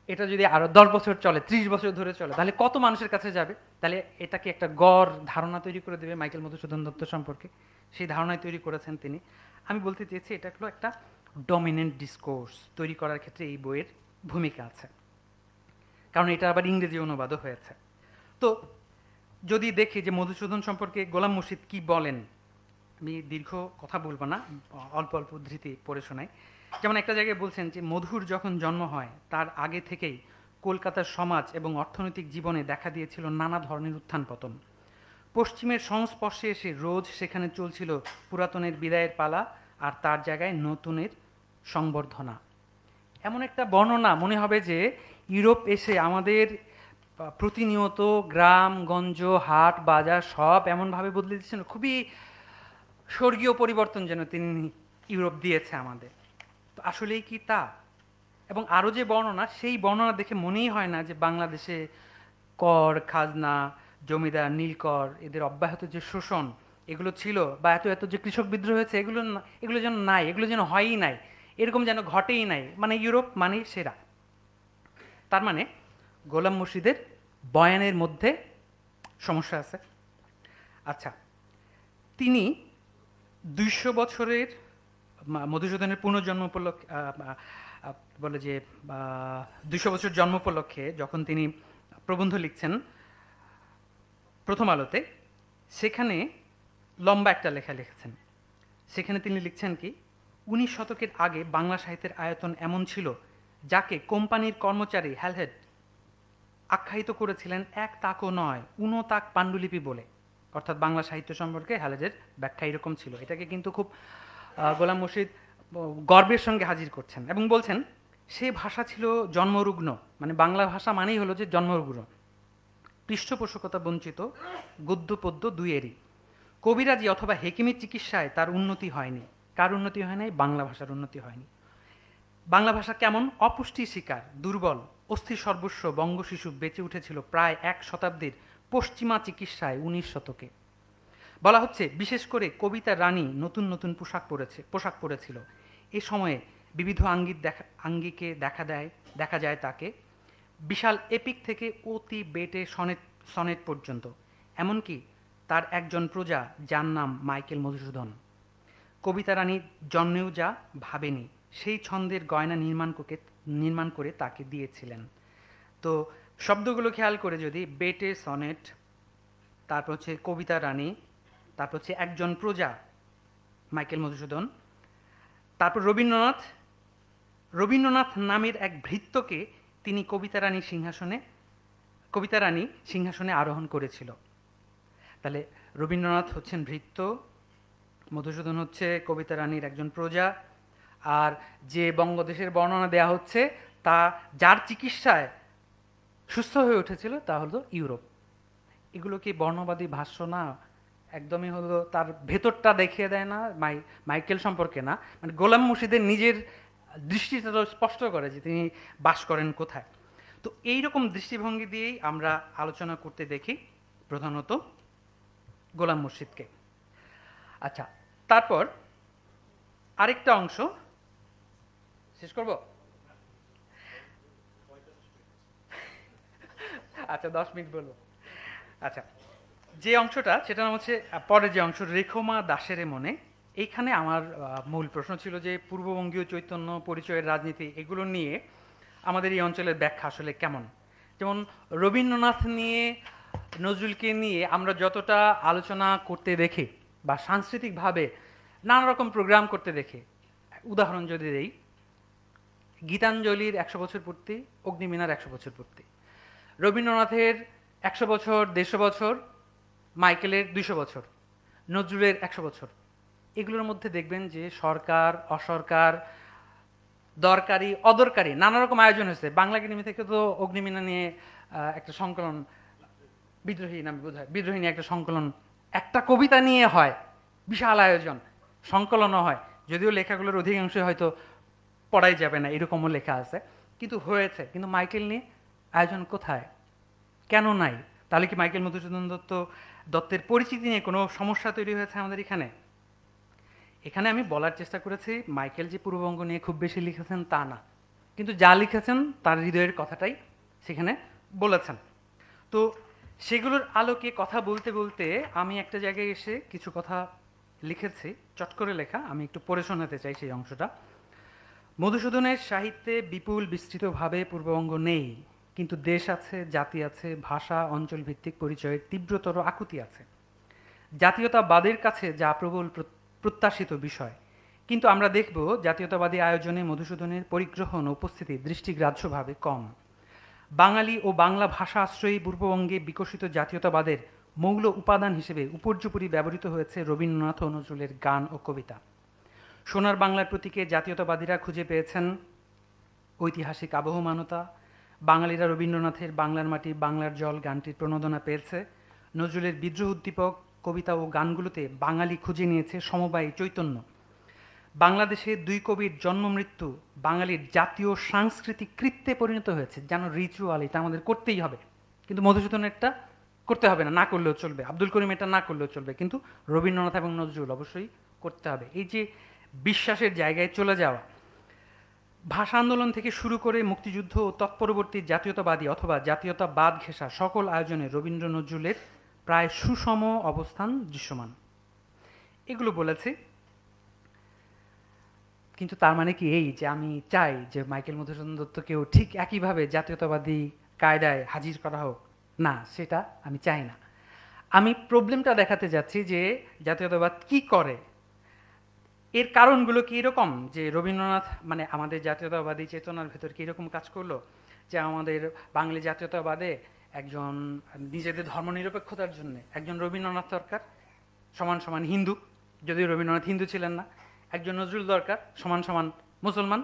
এটা যদি আরো 10 বছর চলে, 30 বছর ধরে চলে, তাহলে কত মানুষের কাছে যাবে? তাহলে এটাকে একটা গড় ধারণা তৈরি করে দেবে মাইকেল মধুসূদন দত্ত সম্পর্কে। সেই ধারণায় তৈরি করেছেন তিনি। আমি বলতে চেয়েছি এটা হলো একটা ডমিনেন্ট ডিসকোর্স তৈরি করার ক্ষেত্রে এই বইয়ের ভূমিকা আছে, কারণ এটা আবার ইংরেজি অনুবাদও হয়েছে। তো যদি দেখি যে মধুসূদন সম্পর্কে গোলাম মুর্শিদ কি বলেন, আমি দীর্ঘ কথা বলবো না, অল্প অল্প উদ্ধৃতি পড়ে শোনাই। যেমন একটা জায়গায় বলছেন যে মধুর যখন জন্ম হয় তার আগে থেকেই কলকাতার সমাজ এবং অর্থনৈতিক জীবনে দেখা দিয়েছিল নানা ধরনের উত্থান পতন। পশ্চিমের সংস্পর্শে এসে রোজ সেখানে চলছিল পুরাতনের বিদায়ের পালা, আর তার জায়গায় নতুনের সংবর্ধনা। এমন একটা বর্ণনা মনে হবে যে ইউরোপ এসে আমাদের প্রতিনিয়ত গ্রামগঞ্জ হাট বাজার সব এমনভাবে বদলে দিচ্ছেন, খুবই স্বর্গীয় পরিবর্তন যেন তিনি ইউরোপ দিয়েছে আমাদের। তো আসলেই কি তা? এবং আরও যে বর্ণনা, সেই বর্ণনা দেখে মনেই হয় না যে বাংলাদেশে কর খাজনা, জমিদার নীলকর, এদের অব্যাহত যে শোষণ এগুলো ছিল, বা এত এত যে কৃষক বিদ্রোহ হয়েছে, এগুলো যেন নাই, এগুলো যেন হয়ই নাই, এরকম যেন ঘটেই নাই। মানে ইউরোপ মানেই সেরা। তার মানে গোলাম মুর্শিদের বয়ানের মধ্যে সমস্যা আছে। আচ্ছা, তিনি 200 বছরের মধুসূদনের পুনর্জন্ম উপলক্ষে বলে যে 200 বছর জন্ম উপলক্ষে যখন তিনি প্রবন্ধ লিখছেন প্রথম আলোতে, সেখানে লম্বা একটা লেখা লিখেছেন। সেখানে তিনি লিখছেন কি, 19 শতকের আগে বাংলা সাহিত্যের আয়তন এমন ছিল যাকে কোম্পানির কর্মচারী হ্যালহেড আখ্যায়িত করেছিলেন এক তাকও নয় 19 তাক পাণ্ডুলিপি বলে। অর্থাৎ বাংলা সাহিত্য সম্পর্কে হ্যালেজের ব্যাখ্যা এরকম ছিল। এটাকে কিন্তু খুব গোলাম মুর্শিদ গর্বের সঙ্গে হাজির করছেন এবং বলছেন সে ভাষা ছিল জন্মরুগ্ন, মানে বাংলা ভাষা মানেই হলো যে জন্মরুগ্ন, পৃষ্ঠপোষকতা বঞ্চিত, গদ্য পদ্য দুইয়েরই। কবিরাজি অথবা হেকিমের চিকিৎসায় তার উন্নতি হয়নি। কার উন্নতি হয় নাই? বাংলা ভাষার উন্নতি হয়নি। বাংলা ভাষা কেমন? অপুষ্টি শিকার, দুর্বল, অস্থির সর্বস্ব বঙ্গ শিশু বেঁচে উঠেছিল প্রায় 1 শতাব্দীর পশ্চিমা চিকিৎসায় 19 শতকে। বলা হচ্ছে বিশেষ করে কবিতা রানী নতুন নতুন পোশাক পরেছিল। এ সময়ে বিবিধ আঙ্গিকে দেখা যায় তাকে, বিশাল এপিক থেকে অতি বেটে সনেট পর্যন্ত। এমনকি তার একজন প্রজা যার নাম মাইকেল মধুসূদন, কবিতা রানী জন্মেও যা ভাবেনি সেই ছন্দের গয়না নির্মাণ করে তাকে দিয়েছিলেন। তো শব্দগুলো খেয়াল করে যদি বেটে সনেট, তারপর হচ্ছে কবিতা রানী, তারপর হচ্ছে একজন প্রজা মাইকেল মধুসূদন, তারপর রবীন্দ্রনাথ নামের এক ভৃত্যকে তিনি কবিতা রানী সিংহাসনে আরোহণ করেছিল। তাহলে রবীন্দ্রনাথ হচ্ছেন ভৃত্য, মধুসূদন হচ্ছে কবিতা রানীর একজন প্রজা, আর যে বঙ্গদেশের বর্ণনা দেয়া হচ্ছে তা যার চিকিৎসায় সুস্থ হয়ে উঠেছিল তা হলো ইউরোপ। এগুলো কি বর্ণবাদী ভাষ্য না? একদমই হলো তার ভেতরটা দেখিয়ে দেয় না মাইকেল সম্পর্কে না, মানে গোলাম মুর্শিদের নিজের দৃষ্টিটা তো স্পষ্ট করে যে তিনি বাস করেন কোথায়। তো এইরকম দৃষ্টিভঙ্গি দিয়েই আমরা আলোচনা করতে দেখি প্রধানত গোলাম মুর্শিদকে। আচ্ছা, তারপর আরেকটা অংশ শেষ করব। আচ্ছা, 10 মিনিট বলবো। আচ্ছা, যে অংশটা সেটা নাম হচ্ছে পরে যে অংশ, রেখমা দাসের মনে। এইখানে আমার মূল প্রশ্ন ছিল যে পূর্ববঙ্গীয় চৈতন্য, পরিচয়ের রাজনীতি, এগুলো নিয়ে আমাদের এই অঞ্চলের ব্যাখ্যা আসলে কেমন। যেমন রবীন্দ্রনাথ নিয়ে, নজরুলকে নিয়ে আমরা যতটা আলোচনা করতে দেখি বা সাংস্কৃতিকভাবে নানা রকম প্রোগ্রাম করতে দেখি, উদাহরণ যদি দেই, গীতাঞ্জলির 100 বছর পূর্তি, অগ্নিবীণার 100 বছর পূর্তি, রবীন্দ্রনাথের 100 বছর, 150 বছর, মাইকেলের 200 বছর, নজরুলের 100 বছর। এগুলোর মধ্যে দেখবেন যে সরকার, অসরকার, দরকারি, অদরকারি নানা রকম আয়োজন হয়েছে। বাংলা একাডেমি থেকে তো অগ্নিবীণা নিয়ে একটা সংকলন, বিদ্রোহী নামে বোধ হয়, বিদ্রোহী নিয়ে একটা সংকলন, একটা কবিতা নিয়ে হয়, বিশাল আয়োজন, সংকলনও হয়। যদিও লেখাগুলোর অধিকাংশ হয়তো পড়াই যাবে না, এরকমও লেখা আছে, কিন্তু হয়েছে। কিন্তু মাইকেল নিয়ে আয়োজন কোথায়, কেন নাই? তাহলে কি মাইকেল মধুসূদন দত্তের পরিচিতি নিয়ে কোনো সমস্যা তৈরি হয়েছে আমাদের এখানে? এখানে আমি বলার চেষ্টা করেছি মাইকেল যে পূর্ববঙ্গ নিয়ে খুব বেশি লিখেছেন তা না, কিন্তু যা লিখেছেন তার হৃদয়ের কথাটাই সেখানে বলেছেন। তো সেগুলোর আলোকে কথা বলতে বলতে আমি একটা জায়গায় এসে কিছু কথা লিখেছি, চট করে লেখা, আমি একটু পড়ে শোনাতে চাই সেই অংশটা। মধুসূদনের সাহিত্যে বিপুল বিস্তৃতভাবে পূর্ববঙ্গ নেই, কিন্তু দেশ আছে, জাতি আছে, ভাষা, অঞ্চলভিত্তিক পরিচয়ের তীব্রতর আকুতি আছে। জাতীয়তাবাদের কাছে যা প্রবল প্রত্যাশিত বিষয়, কিন্তু আমরা দেখব জাতীয়তাবাদী আয়োজনে মধুসূদনের পরিগ্রহণ উপস্থিতি দৃষ্টিগ্রাহ্যভাবে কম। বাঙালি ও বাংলা ভাষা আশ্রয়ী পূর্ববঙ্গে বিকশিত জাতীয়তাবাদের মৌল উপাদান হিসেবে উপর্যুপরি ব্যবহৃত হয়েছে রবীন্দ্রনাথ ও নজরুলের গান ও কবিতা। সোনার বাংলার প্রতীকে জাতীয়তাবাদীরা খুঁজে পেয়েছেন ঐতিহাসিক আবহমানতা। বাঙালিরা রবীন্দ্রনাথের বাংলার মাটি বাংলার জল গানটির প্রণোদনা পেয়েছে। নজরুলের বিদ্রোহ উদ্দীপক কবিতা ও গানগুলোতে বাঙালি খুঁজে নিয়েছে সমবায়ী চৈতন্য। বাংলাদেশে দুই কবির জন্ম মৃত্যু বাঙালির জাতীয় সাংস্কৃতিক কৃত্যে পরিণত হয়েছে, যেন রিচুয়াল, এটা আমাদের করতেই হবে। কিন্তু মধুসূদনেরটা করতে হবে না, না করলেও চলবে। আব্দুল করিম এটা না করলেও চলবে, কিন্তু রবীন্দ্রনাথ এবং নজরুল অবশ্যই করতে হবে। এই যে বিশ্বাসের জায়গায় চলে যাওয়া, ভাষা আন্দোলন থেকে শুরু করে মুক্তিযুদ্ধ ও তৎপরবর্তী জাতীয়তাবাদী অথবা জাতীয়তাবাদ ঘেঁষা সকল আয়োজনে রবীন্দ্র নজরুলের প্রায় সুষম অবস্থান দৃশ্যমান। এগুলো বলেছি, কিন্তু তার মানে কি এই যে আমি চাই যে মাইকেল মধুসূদন দত্তকেও ঠিক একইভাবে জাতীয়তাবাদী কায়দায় হাজির করা হোক? না, সেটা আমি চাই না। আমি প্রবলেমটা দেখাতে যাচ্ছি যে জাতীয়তাবাদ কি করে, এর কারণগুলো কি এরকম যে রবীন্দ্রনাথ মানে আমাদের জাতীয়তাবাদী চেতনার ভেতর কি এরকম কাজ করলো যে আমাদের বাঙালি জাতীয়তাবাদে একজন নিজেদের ধর্মনিরপেক্ষতার জন্য একজন রবীন্দ্রনাথ দরকার সমান সমান হিন্দু, যদিও রবীন্দ্রনাথ হিন্দু ছিলেন না, একজন নজরুল দরকার সমান সমান মুসলমান,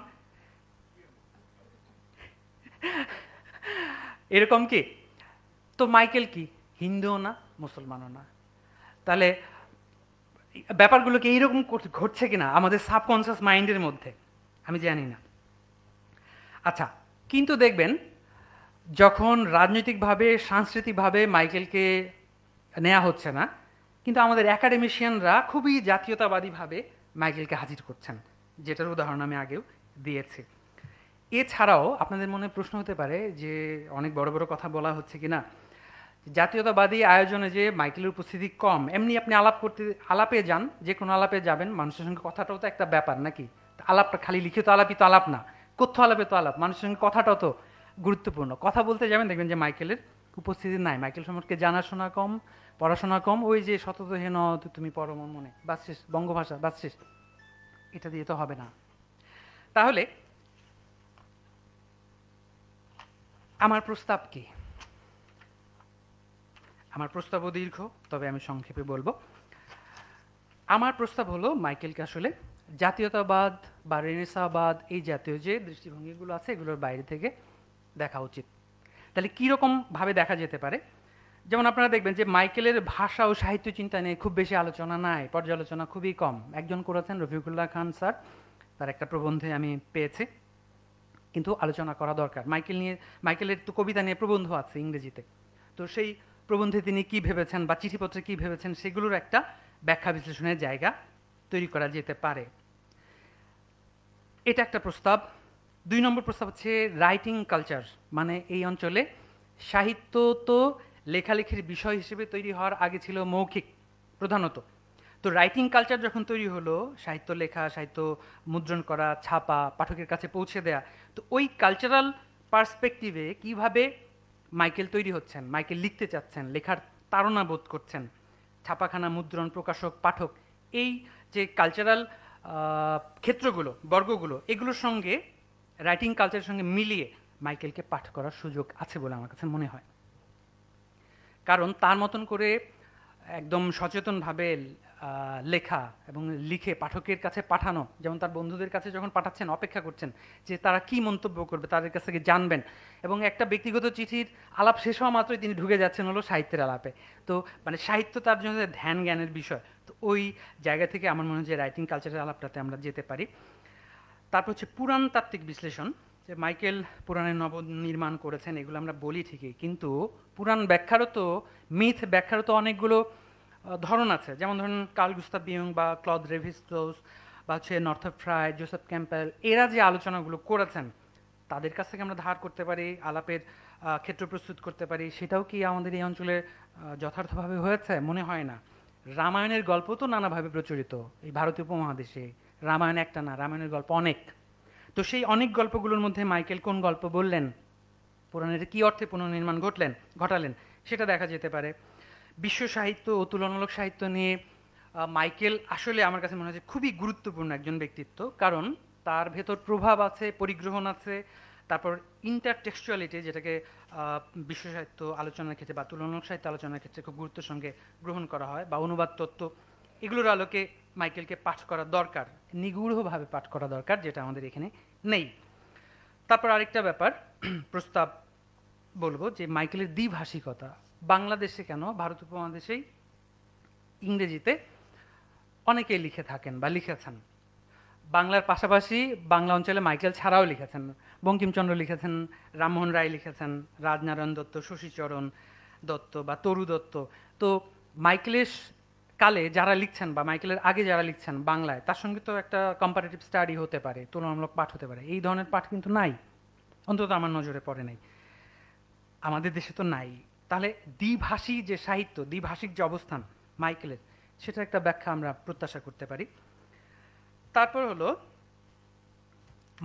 এরকম কি? তো মাইকেল কি হিন্দুও না মুসলমানও না? তাহলে ব্যাপারগুলো কি এইরকম ঘটছে কিনা আমাদের সাবকনসিয়াস মাইন্ডের মধ্যে আমি জানি না। আচ্ছা, কিন্তু দেখবেন যখন রাজনৈতিকভাবে সাংস্কৃতিকভাবে মাইকেলকে নেওয়া হচ্ছে না, কিন্তু আমাদের একাডেমিশিয়ানরা খুবই জাতীয়তাবাদীভাবে মাইকেলকে হাজির করছেন, যেটার উদাহরণ আমি আগেও দিয়েছি। এছাড়াও আপনাদের মনে প্রশ্ন হতে পারে যে অনেক বড় বড় কথা বলা হচ্ছে কিনা, জাতীয়তাবাদী আয়োজনে যে মাইকেলের উপস্থিতি কম, এমনি আপনি আলাপে যান, যে কোনো আলাপে যাবেন, মানুষের সঙ্গে কথাটাও তো একটা ব্যাপার নাকি? আলাপটা খালি লিখিত আলাপই তো আলাপ না, কথ্য আলাপে তো আলাপ, মানুষের সঙ্গে কথাটাও তো গুরুত্বপূর্ণ। কথা বলতে যাবেন, দেখবেন যে মাইকেলের উপস্থিতি নাই, মাইকেল সম্পর্কে জানাশোনা কম, পড়াশোনা কম, ওই যে শতত হেন তুমি পরম মনে, বাস শেষ, বঙ্গভাষা, বাস শেষ। এটা দিয়ে তো হবে না। তাহলে আমার প্রস্তাব কি? আমার প্রস্তাবও দীর্ঘ, তবে আমি সংক্ষেপে বলবো। আমার প্রস্তাব হলো মাইকেলকে আসলে জাতীয়তাবাদ বা রেনেসাবাদ এই জাতীয় যে দৃষ্টিভঙ্গিগুলো আছে এগুলোর বাইরে থেকে দেখা উচিত। তাহলে কীরকমভাবে দেখা যেতে পারে? যেমন আপনারা দেখবেন যে মাইকেলের ভাষা ও সাহিত্য চিন্তা নিয়ে খুব বেশি আলোচনা নাই, পর্যালোচনা খুবই কম। একজন করেছেন রফিকুল্লাহ খান স্যার, তার একটা প্রবন্ধে আমি পেয়েছি, কিন্তু আলোচনা করা দরকার। মাইকেলের তো কবিতা নিয়ে প্রবন্ধ আছে ইংরেজিতে, তো সেই প্রবন্ধে তিনি কি ভেবেছেন বা চিঠিপত্রে কি ভেবেছেন সেগুলোর একটা ব্যাখ্যা বিশ্লেষণের জায়গা তৈরি করা যেতে পারে। এটা একটা প্রস্তাব। 2 নম্বর প্রস্তাব হচ্ছে রাইটিং কালচার, মানে এই অঞ্চলে সাহিত্য তো লেখালেখির বিষয় হিসেবে তৈরি হওয়ার আগে ছিল মৌখিক প্রধানত। তো রাইটিং কালচার যখন তৈরি হলো, সাহিত্য লেখা, সাহিত্য মুদ্রণ করা, ছাপা, পাঠকের কাছে পৌঁছে দেয়া, তো ওই কালচারাল পার্সপেক্টিভে কিভাবে মাইকেল তৈরি হচ্ছেন, মাইকেল লিখতে চাচ্ছেন, লেখার তাড়না বোধ করছেন, ছাপাখানা, মুদ্রণ, প্রকাশক, পাঠক, এই যে কালচারাল ক্ষেত্রগুলো, বর্গগুলো, এগুলোর সঙ্গে রাইটিং কালচারের সঙ্গে মিলিয়ে মাইকেলকে পাঠ করার সুযোগ আছে বলে আমার কাছে মনে হয়। কারণ তার মতন করে একদম সচেতনভাবে লেখা এবং লিখে পাঠকের কাছে পাঠানো, যেমন তার বন্ধুদের কাছে যখন পাঠাচ্ছেন অপেক্ষা করছেন যে তারা কি মন্তব্য করবে, তাদের কাছ থেকে জানবেন, এবং একটা ব্যক্তিগত চিঠির আলাপ শেষ হওয়া মাত্রই তিনি ঢুকে যাচ্ছেন হলো সাহিত্যের আলাপে। তো মানে সাহিত্য তার জন্য ধ্যান জ্ঞানের বিষয়। তো ওই জায়গা থেকে আমার মনে হয় যে রাইটিং কালচারের আলাপটাতে আমরা যেতে পারি। তারপর হচ্ছে পুরাণতাত্ত্বিক বিশ্লেষণ, যে মাইকেল পুরাণের নবনির্মাণ করেছেন, এগুলো আমরা বলি ঠিকই, কিন্তু পুরাণ ব্যাখ্যারও তো, মিথ ব্যাখ্যারও তো অনেকগুলো ধরন আছে। যেমন ধরুন কার্ল গুস্তাভ ইয়ুং বা ক্লদ লেভি-স্ট্রৌস বা হচ্ছে নর্থপ ফ্রাই, জোসেফ ক্যাম্পেল, এরা যে আলোচনাগুলো করেছেন তাদের কাছ থেকে আমরা ধার করতে পারি, আলাপের ক্ষেত্র প্রস্তুত করতে পারি। সেটাও কি আমাদের এই অঞ্চলে যথার্থভাবে হয়েছে? মনে হয় না। রামায়ণের গল্প তো নানাভাবে প্রচলিত এই ভারতীয় উপমহাদেশে। রামায়ণ একটা না, রামায়ণের গল্প অনেক। তো সেই অনেক গল্পগুলোর মধ্যে মাইকেল কোন গল্প বললেন, পুরাণের কী অর্থে পুনর্নির্মাণ ঘটালেন, সেটা দেখা যেতে পারে। বিশ্ব সাহিত্য ও তুলনামূলক সাহিত্য নিয়ে মাইকেল আসলে আমার কাছে মনে হয় যে খুবই গুরুত্বপূর্ণ একজন ব্যক্তিত্ব, কারণ তার ভেতর প্রভাব আছে, পরিগ্রহণ আছে, তারপর ইন্টারটেক্সচুয়ালিটি, যেটাকে বিশ্ব সাহিত্য আলোচনার ক্ষেত্রে বা তুলনামূলক সাহিত্য আলোচনার ক্ষেত্রে খুব গুরুত্বের সঙ্গে গ্রহণ করা হয়, বা অনুবাদ তত্ত্ব, এগুলোর আলোকে মাইকেলকে পাঠ করা দরকার, নিগূঢ়ভাবে পাঠ করা দরকার, যেটা আমাদের এখানে নেই। তারপর আরেকটা ব্যাপার প্রস্তাব বলবো, যে মাইকেলের দ্বিভাষিকতা। বাংলাদেশে কেন, ভারত উপমহাদেশেই ইংরেজিতে অনেকেই লিখে থাকেন বা লিখেছেন। বাংলার পাশাপাশি বাংলা অঞ্চলে মাইকেল ছাড়াও লিখেছেন, বঙ্কিমচন্দ্র লিখেছেন, রামমোহন রায় লিখেছেন, রাজনারায়ণ দত্ত, শশীচরণ দত্ত বা তরু দত্ত। তো মাইকেলের কালে যারা লিখছেন বা মাইকেলের আগে যারা লিখছেন বাংলায়, তার সঙ্গে তো একটা কম্পারেটিভ স্টাডি হতে পারে, তুলনামূলক পাঠ হতে পারে। এই ধরনের পাঠ কিন্তু নাই, অন্তত আমার নজরে পড়ে নাই, আমাদের দেশে তো নাই। তাহলে দ্বিভাষী যে সাহিত্য, দ্বিভাষিক যে অবস্থান মাইকেলের, সেটা একটা ব্যাখ্যা আমরা প্রত্যাশা করতে পারি। তারপর হলো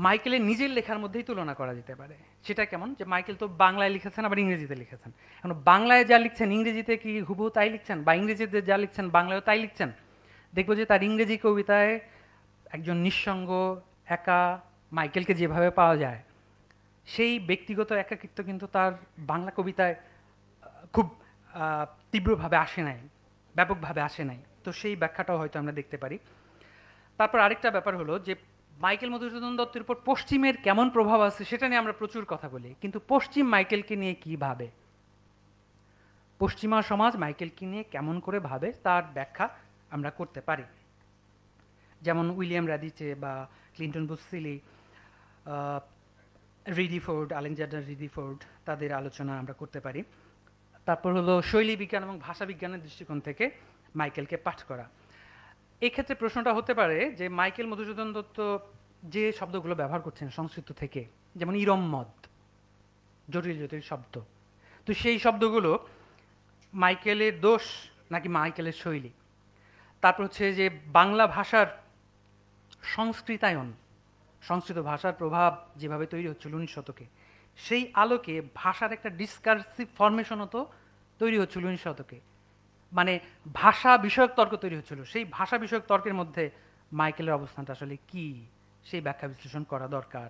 মাইকেলের নিজের লেখার মধ্যেই তুলনা করা যেতে পারে। সেটা কেমন? যে মাইকেল তো বাংলায় লিখেছেন, আবার ইংরেজিতে লিখেছেন। এখন বাংলায় যা লিখছেন ইংরেজিতে কি হুবহু তাই লিখছেন, বা ইংরেজিতে যা লিখছেন বাংলায়ও তাই লিখছেন? দেখবো যে তার ইংরেজি কবিতায় একজন নিঃসঙ্গ একা মাইকেলকে যেভাবে পাওয়া যায়, সেই ব্যক্তিগত একাকিত্ব কিন্তু তার বাংলা কবিতায় খুব তীব্রভাবে আসে নাই, ব্যাপকভাবে আসে নাই। তো সেই ব্যাখ্যাটাও হয়তো আমরা দেখতে পারি। তারপর আরেকটা ব্যাপার হলো যে মাইকেল মধুসূদন দত্তের উপর পশ্চিমের কেমন প্রভাব আছে সেটা নিয়ে আমরা প্রচুর কথা বলি, কিন্তু পশ্চিম মাইকেলকে নিয়ে কি ভাবে, পশ্চিমা সমাজ মাইকেলকে নিয়ে কেমন করে ভাবে, তার ব্যাখ্যা আমরা করতে পারি। যেমন উইলিয়াম রাদিচে বা ক্লিন্টন বুসিলি, রিডিফোর্ড, আলেকজান্ডার রিডিফোর্ড, তাদের আলোচনা আমরা করতে পারি। তারপর হলো শৈলী বিজ্ঞান এবং ভাষা বিজ্ঞানের দৃষ্টিকোণ থেকে মাইকেলকে পাঠ করা। এক্ষেত্রে প্রশ্নটা হতে পারে যে মাইকেল মধুসূদন দত্ত যে শব্দগুলো ব্যবহার করছেন সংস্কৃত থেকে, যেমন ইরম্মদ, জটিল জটিল শব্দ, তো সেই শব্দগুলো মাইকেলের দোষ নাকি মাইকেলের শৈলী? তারপর হচ্ছে যে বাংলা ভাষার সংস্কৃতায়ন, সংস্কৃত ভাষার প্রভাব যেভাবে তৈরি হচ্ছিল 19 শতকে, সেই আলোকে ভাষার একটা ডিসকার্সিভ ফরমেশনও তো তৈরি হচ্ছিল 19 শতকে, মানে ভাষা বিষয়ক তর্ক তৈরি হচ্ছিল। সেই ভাষা বিষয়ক তর্কের মধ্যে মাইকেলের অবস্থানটা আসলে কি, সেই ব্যাখ্যা বিশ্লেষণ করা দরকার।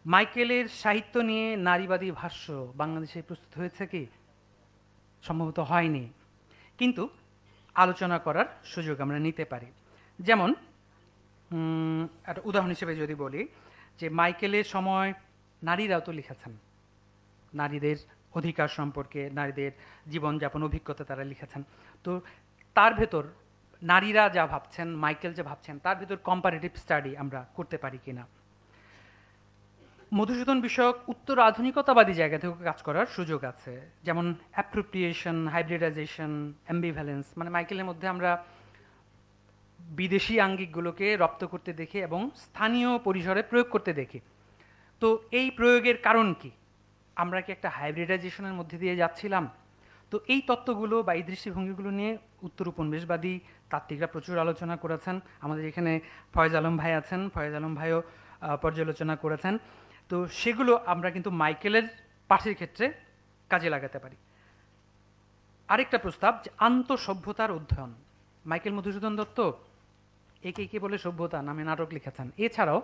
মাইকেলের সাহিত্য নিয়ে নারীবাদী ভাষ্য বাংলাদেশে প্রস্তুত হয়েছে কি? সম্ভবত হয়নি। কিন্তু আলোচনা করার সুযোগ আমরা নিতে পারি। যেমন একটা উদাহরণ হিসেবে যদি বলি যে মাইকেলের সময় নারীরাও তো লিখেছেন, নারীদের অধিকার সম্পর্কে, নারীদের জীবনযাপন অভিজ্ঞতা তারা লিখেছেন। তো তার ভেতর নারীরা যা ভাবছেন, মাইকেল যা ভাবছেন, তার ভেতর কম্পারেটিভ স্টাডি আমরা করতে পারি কিনা। মধুসূদন বিষয়ক উত্তর আধুনিকতাবাদী জায়গা থেকে কাজ করার সুযোগ আছে, যেমন অ্যাপ্রোপ্রিয়েশন, হাইব্রিডাইজেশন, অ্যাম্বিভ্যালেন্স, মানে মাইকেলের মধ্যে আমরা বিদেশি আঙ্গিকগুলোকে রপ্ত করতে দেখি এবং স্থানীয় পরিসরে প্রয়োগ করতে দেখি। তো এই প্রয়োগের কারণ কি? আমরা কি একটা হাইব্রিডাইজেশনের মধ্যে দিয়ে যাচ্ছিলাম? তো এই তত্ত্বগুলো বা এই দৃষ্টিভঙ্গিগুলো নিয়ে উত্তর উপনিবেশবাদী তাত্ত্বিকরা প্রচুর আলোচনা করেছেন। আমাদের এখানে ফয়েজ আলম ভাই আছেন, ফয়েজ আলম ভাইও পর্যালোচনা করেছেন। তো সেগুলো আমরা কিন্তু মাইকেলের পাঠের ক্ষেত্রে কাজে লাগাতে পারি। আরেকটা প্রস্তাব যে আন্তঃসভ্যতার অধ্যয়ন। মাইকেল মধুসূদন দত্ত একে কে বলে সভ্যতা নামে নাটক লিখেছেন। এছাড়াও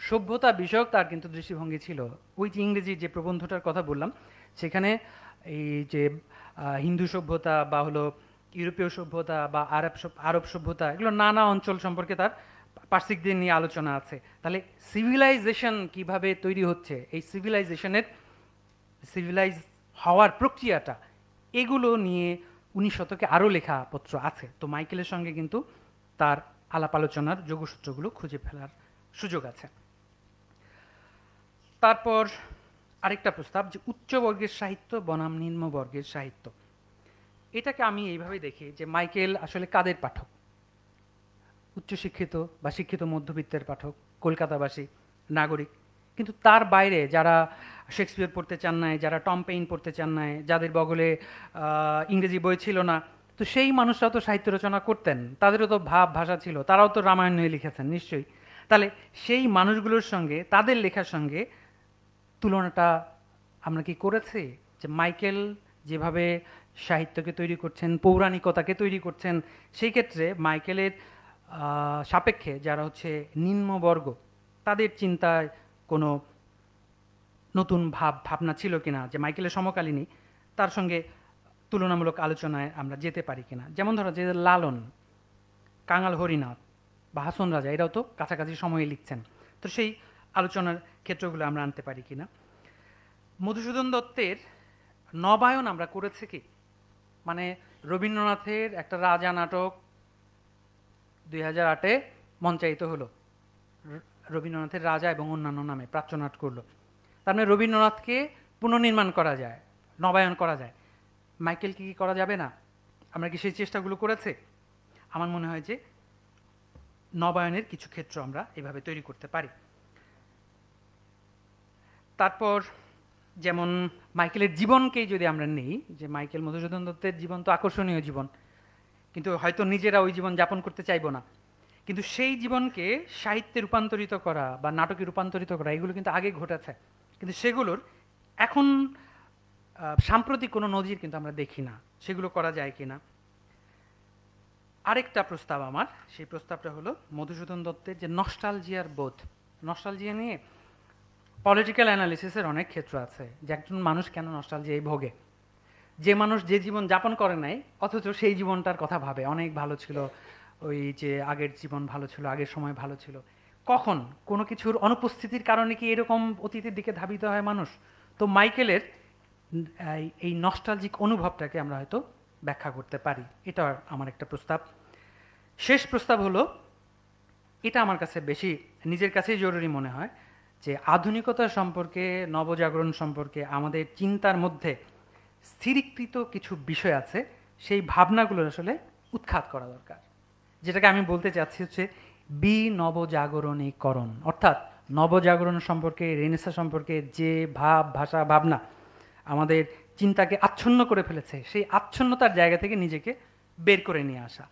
সভ্যতা বিষয়ক তার কিন্তু দৃষ্টিভঙ্গি ছিল। ওই যে ইংরেজির যে প্রবন্ধটার কথা বললাম, সেখানে এই যে হিন্দু সভ্যতা বা হলো ইউরোপীয় সভ্যতা বা আরব সভ্যতা, এগুলো নানা অঞ্চল সম্পর্কে তার পার্শ্বিকদের নিয়ে আলোচনা আছে। তাহলে সিভিলাইজেশন কিভাবে তৈরি হচ্ছে, এই সিভিলাইজ হওয়ার প্রক্রিয়াটা, এগুলো নিয়ে 19 শতকে আরও লেখাপত্র আছে। তো মাইকেলের সঙ্গে কিন্তু তার আলাপ আলোচনার যোগসূত্রগুলো খুঁজে ফেলার সুযোগ আছে। তারপর আরেকটা প্রস্তাব যে উচ্চবর্গের সাহিত্য বনাম নিম্নবর্গের সাহিত্য। এটাকে আমি এইভাবে দেখি যে মাইকেল আসলে কাদের পাঠক? উচ্চশিক্ষিত বা শিক্ষিত মধ্যবিত্তের পাঠক, কলকাতাবাসী নাগরিক। কিন্তু তার বাইরে যারা শেক্সপিয়র পড়তে চান নাই, যারা টম পেইন পড়তে চান নাই, যাদের বগলে ইংরেজি বই ছিল না, তো সেই মানুষরাও তো সাহিত্য রচনা করতেন, তাদেরও তো ভাব ভাষা ছিল, তারাও তো রামায়ণ নিয়ে লিখেছেন নিশ্চয়ই। তাহলে সেই মানুষগুলোর সঙ্গে, তাদের লেখার সঙ্গে তুলনাটা আমরা কি করেছি? যে মাইকেল যেভাবে সাহিত্যকে তৈরি করছেন, পৌরাণিকতাকে তৈরি করছেন, সেই ক্ষেত্রে মাইকেলের সাপেক্ষে যারা হচ্ছে নিম্নবর্গ, তাদের চিন্তায় কোনো নতুন ভাবনা ছিল কিনা, যে মাইকেলের সমকালীনই তার সঙ্গে তুলনামূলক আলোচনায় আমরা যেতে পারি কিনা। যেমন ধরো যে লালন, কাঙাল হরিনাথ বা হাসন রাজা, এরাও তো কাছাকাছি সময়ে লিখছেন। তো সেই আলোচনার ক্ষেত্রগুলো আমরা আনতে পারি কিনা। মধুসূদন দত্তের নবায়ন আমরা করেছি কি? মানে রবীন্দ্রনাথের একটা রাজা নাটক 2008-এ মঞ্চায়িত হলো, রবীন্দ্রনাথের রাজা এবং অন্যান্য নামে প্রাচ্যনাট করলো। তার মানে রবীন্দ্রনাথকে পুনর্নির্মাণ করা যায়, নবায়ন করা যায়। মাইকেলকে কি করা যাবে না? আমরা কি সেই চেষ্টাগুলো করেছি? আমার মনে হয় যে নবায়নের কিছু ক্ষেত্র আমরা এভাবে তৈরি করতে পারি। তারপর যেমন মাইকেলের জীবনকেই যদি আমরা নেই, যে মাইকেল মধুসূদন দত্তের জীবন তো আকর্ষণীয় জীবন, কিন্তু হয়তো নিজেরা ওই জীবন যাপন করতে চাইবো না, কিন্তু সেই জীবনকে সাহিত্যে রূপান্তরিত করা বা নাটকে রূপান্তরিত করা, এগুলো কিন্তু আগে ঘটেছে, কিন্তু সেগুলোর এখন সাম্প্রতিক কোনো নজির কিন্তু আমরা দেখি না। সেগুলো করা যায় কিনা। আরেকটা প্রস্তাব আমার, সেই প্রস্তাবটা হলো মধুসূদন দত্তের যে নস্টালজিয়ার বোধ। নস্টালজিয়া নিয়ে পলিটিক্যাল অ্যানালিসিসের অনেক ক্ষেত্র আছে, যে একজন মানুষ কেন নস্টালজিয়ায় ভোগে। যে মানুষ যে জীবন যাপন করে নাই, অথচ সেই জীবনটার কথা ভাবে, অনেক ভালো ছিল, ওই যে আগের জীবন ভালো ছিল, আগের সময় ভালো ছিল। কখন কোনো কিছুর অনুপস্থিতির কারণে কি এরকম অতীতের দিকে ধাবিত হয় মানুষ? তো মাইকেলের এই নস্টালজিক অনুভবটাকে আমরা হয়তো ব্যাখ্যা করতে পারি। এটা আমার একটা প্রস্তাব। শেষ প্রস্তাব হলো, এটা আমার কাছে বেশি নিজের কাছেই জরুরি মনে হয়, যে আধুনিকতা সম্পর্কে, নবজাগরণ সম্পর্কে আমাদের চিন্তার মধ্যে স্থিরীকৃত কিছু বিষয় আছে, সেই ভাবনাগুলো আসলে উৎখাত করা দরকার। যেটাকে আমি বলতে চাচ্ছি হচ্ছে বিনবজাগরণীকরণ, অর্থাৎ নবজাগরণ সম্পর্কে, রেনেসা সম্পর্কে যে ভাষা ভাবনা আমাদের চিন্তাকে আচ্ছন্ন করে ফেলেছে, সেই আচ্ছন্নতার জায়গা থেকে নিজেকে বের করে নিয়ে আসা।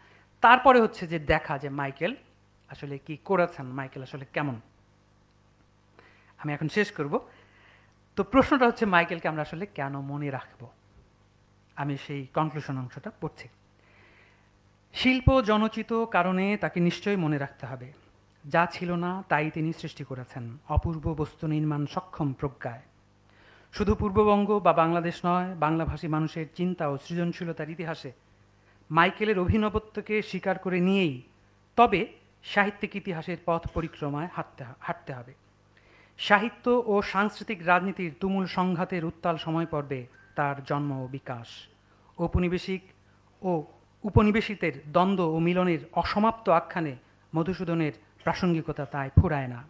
তারপরে হচ্ছে যে দেখা যে মাইকেল আসলে কি করেছেন, মাইকেল আসলে কেমন। আমি এখন শেষ করব। তো প্রশ্নটা হচ্ছে মাইকেলকে আমরা আসলে কেন মনে রাখব। আমি সেই কনক্লুশন অংশটা পড়ছি। শিল্প জনচিত কারণে তাকে নিশ্চয়ই মনে রাখতে হবে। যা ছিল না তাই তিনি সৃষ্টি করেছেন অপূর্ব বস্তু নির্মাণ সক্ষম প্রজ্ঞায়। শুধু পূর্ববঙ্গ বা বাংলাদেশ নয়, বাংলাভাষী মানুষের চিন্তা ও সৃজনশীলতার ইতিহাসে মাইকেলের অভিনবত্বকে স্বীকার করে নিয়েই তবে সাহিত্যিক ইতিহাসের পথ পরিক্রমায় হাঁটতে হবে। সাহিত্য ও সাংস্কৃতিক রাজনীতির তুমুল সংঘাতের উত্তাল সময় পর্বে তার জন্ম ও বিকাশ। ঔপনিবেশিক ও উপনিবেশিতের দ্বন্দ্ব ও মিলনের অসমাপ্ত আখ্যানে মধুসূদনের প্রাসঙ্গিকতা তাই ফুরায় না।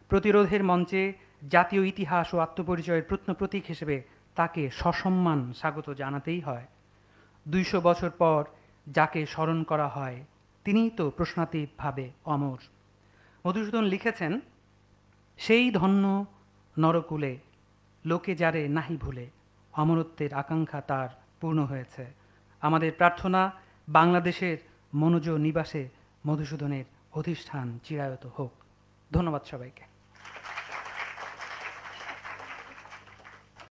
প্রতিরোধের মঞ্চে জাতীয় ইতিহাস ও আত্মপরিচয়ের প্রত্নপ্রতীক হিসেবে তাকে সসম্মান স্বাগত জানাতেই হয়। ২০০ বছর পর যাকে স্মরণ করা হয় তিনিই তো প্রশ্নাতীতভাবে অমর। মধুসূদন লিখেছেন, সেই ধন্য নরকুলে লোকে যারে নাহি ভুলে, অমরত্বের আকাঙ্ক্ষা তার পূর্ণ হয়েছে। আমাদের প্রার্থনা বাংলাদেশের মনোজ নিবাসে মধুসূদনের অধিষ্ঠান চিরায়ত হোক। ধন্যবাদ সবাইকে।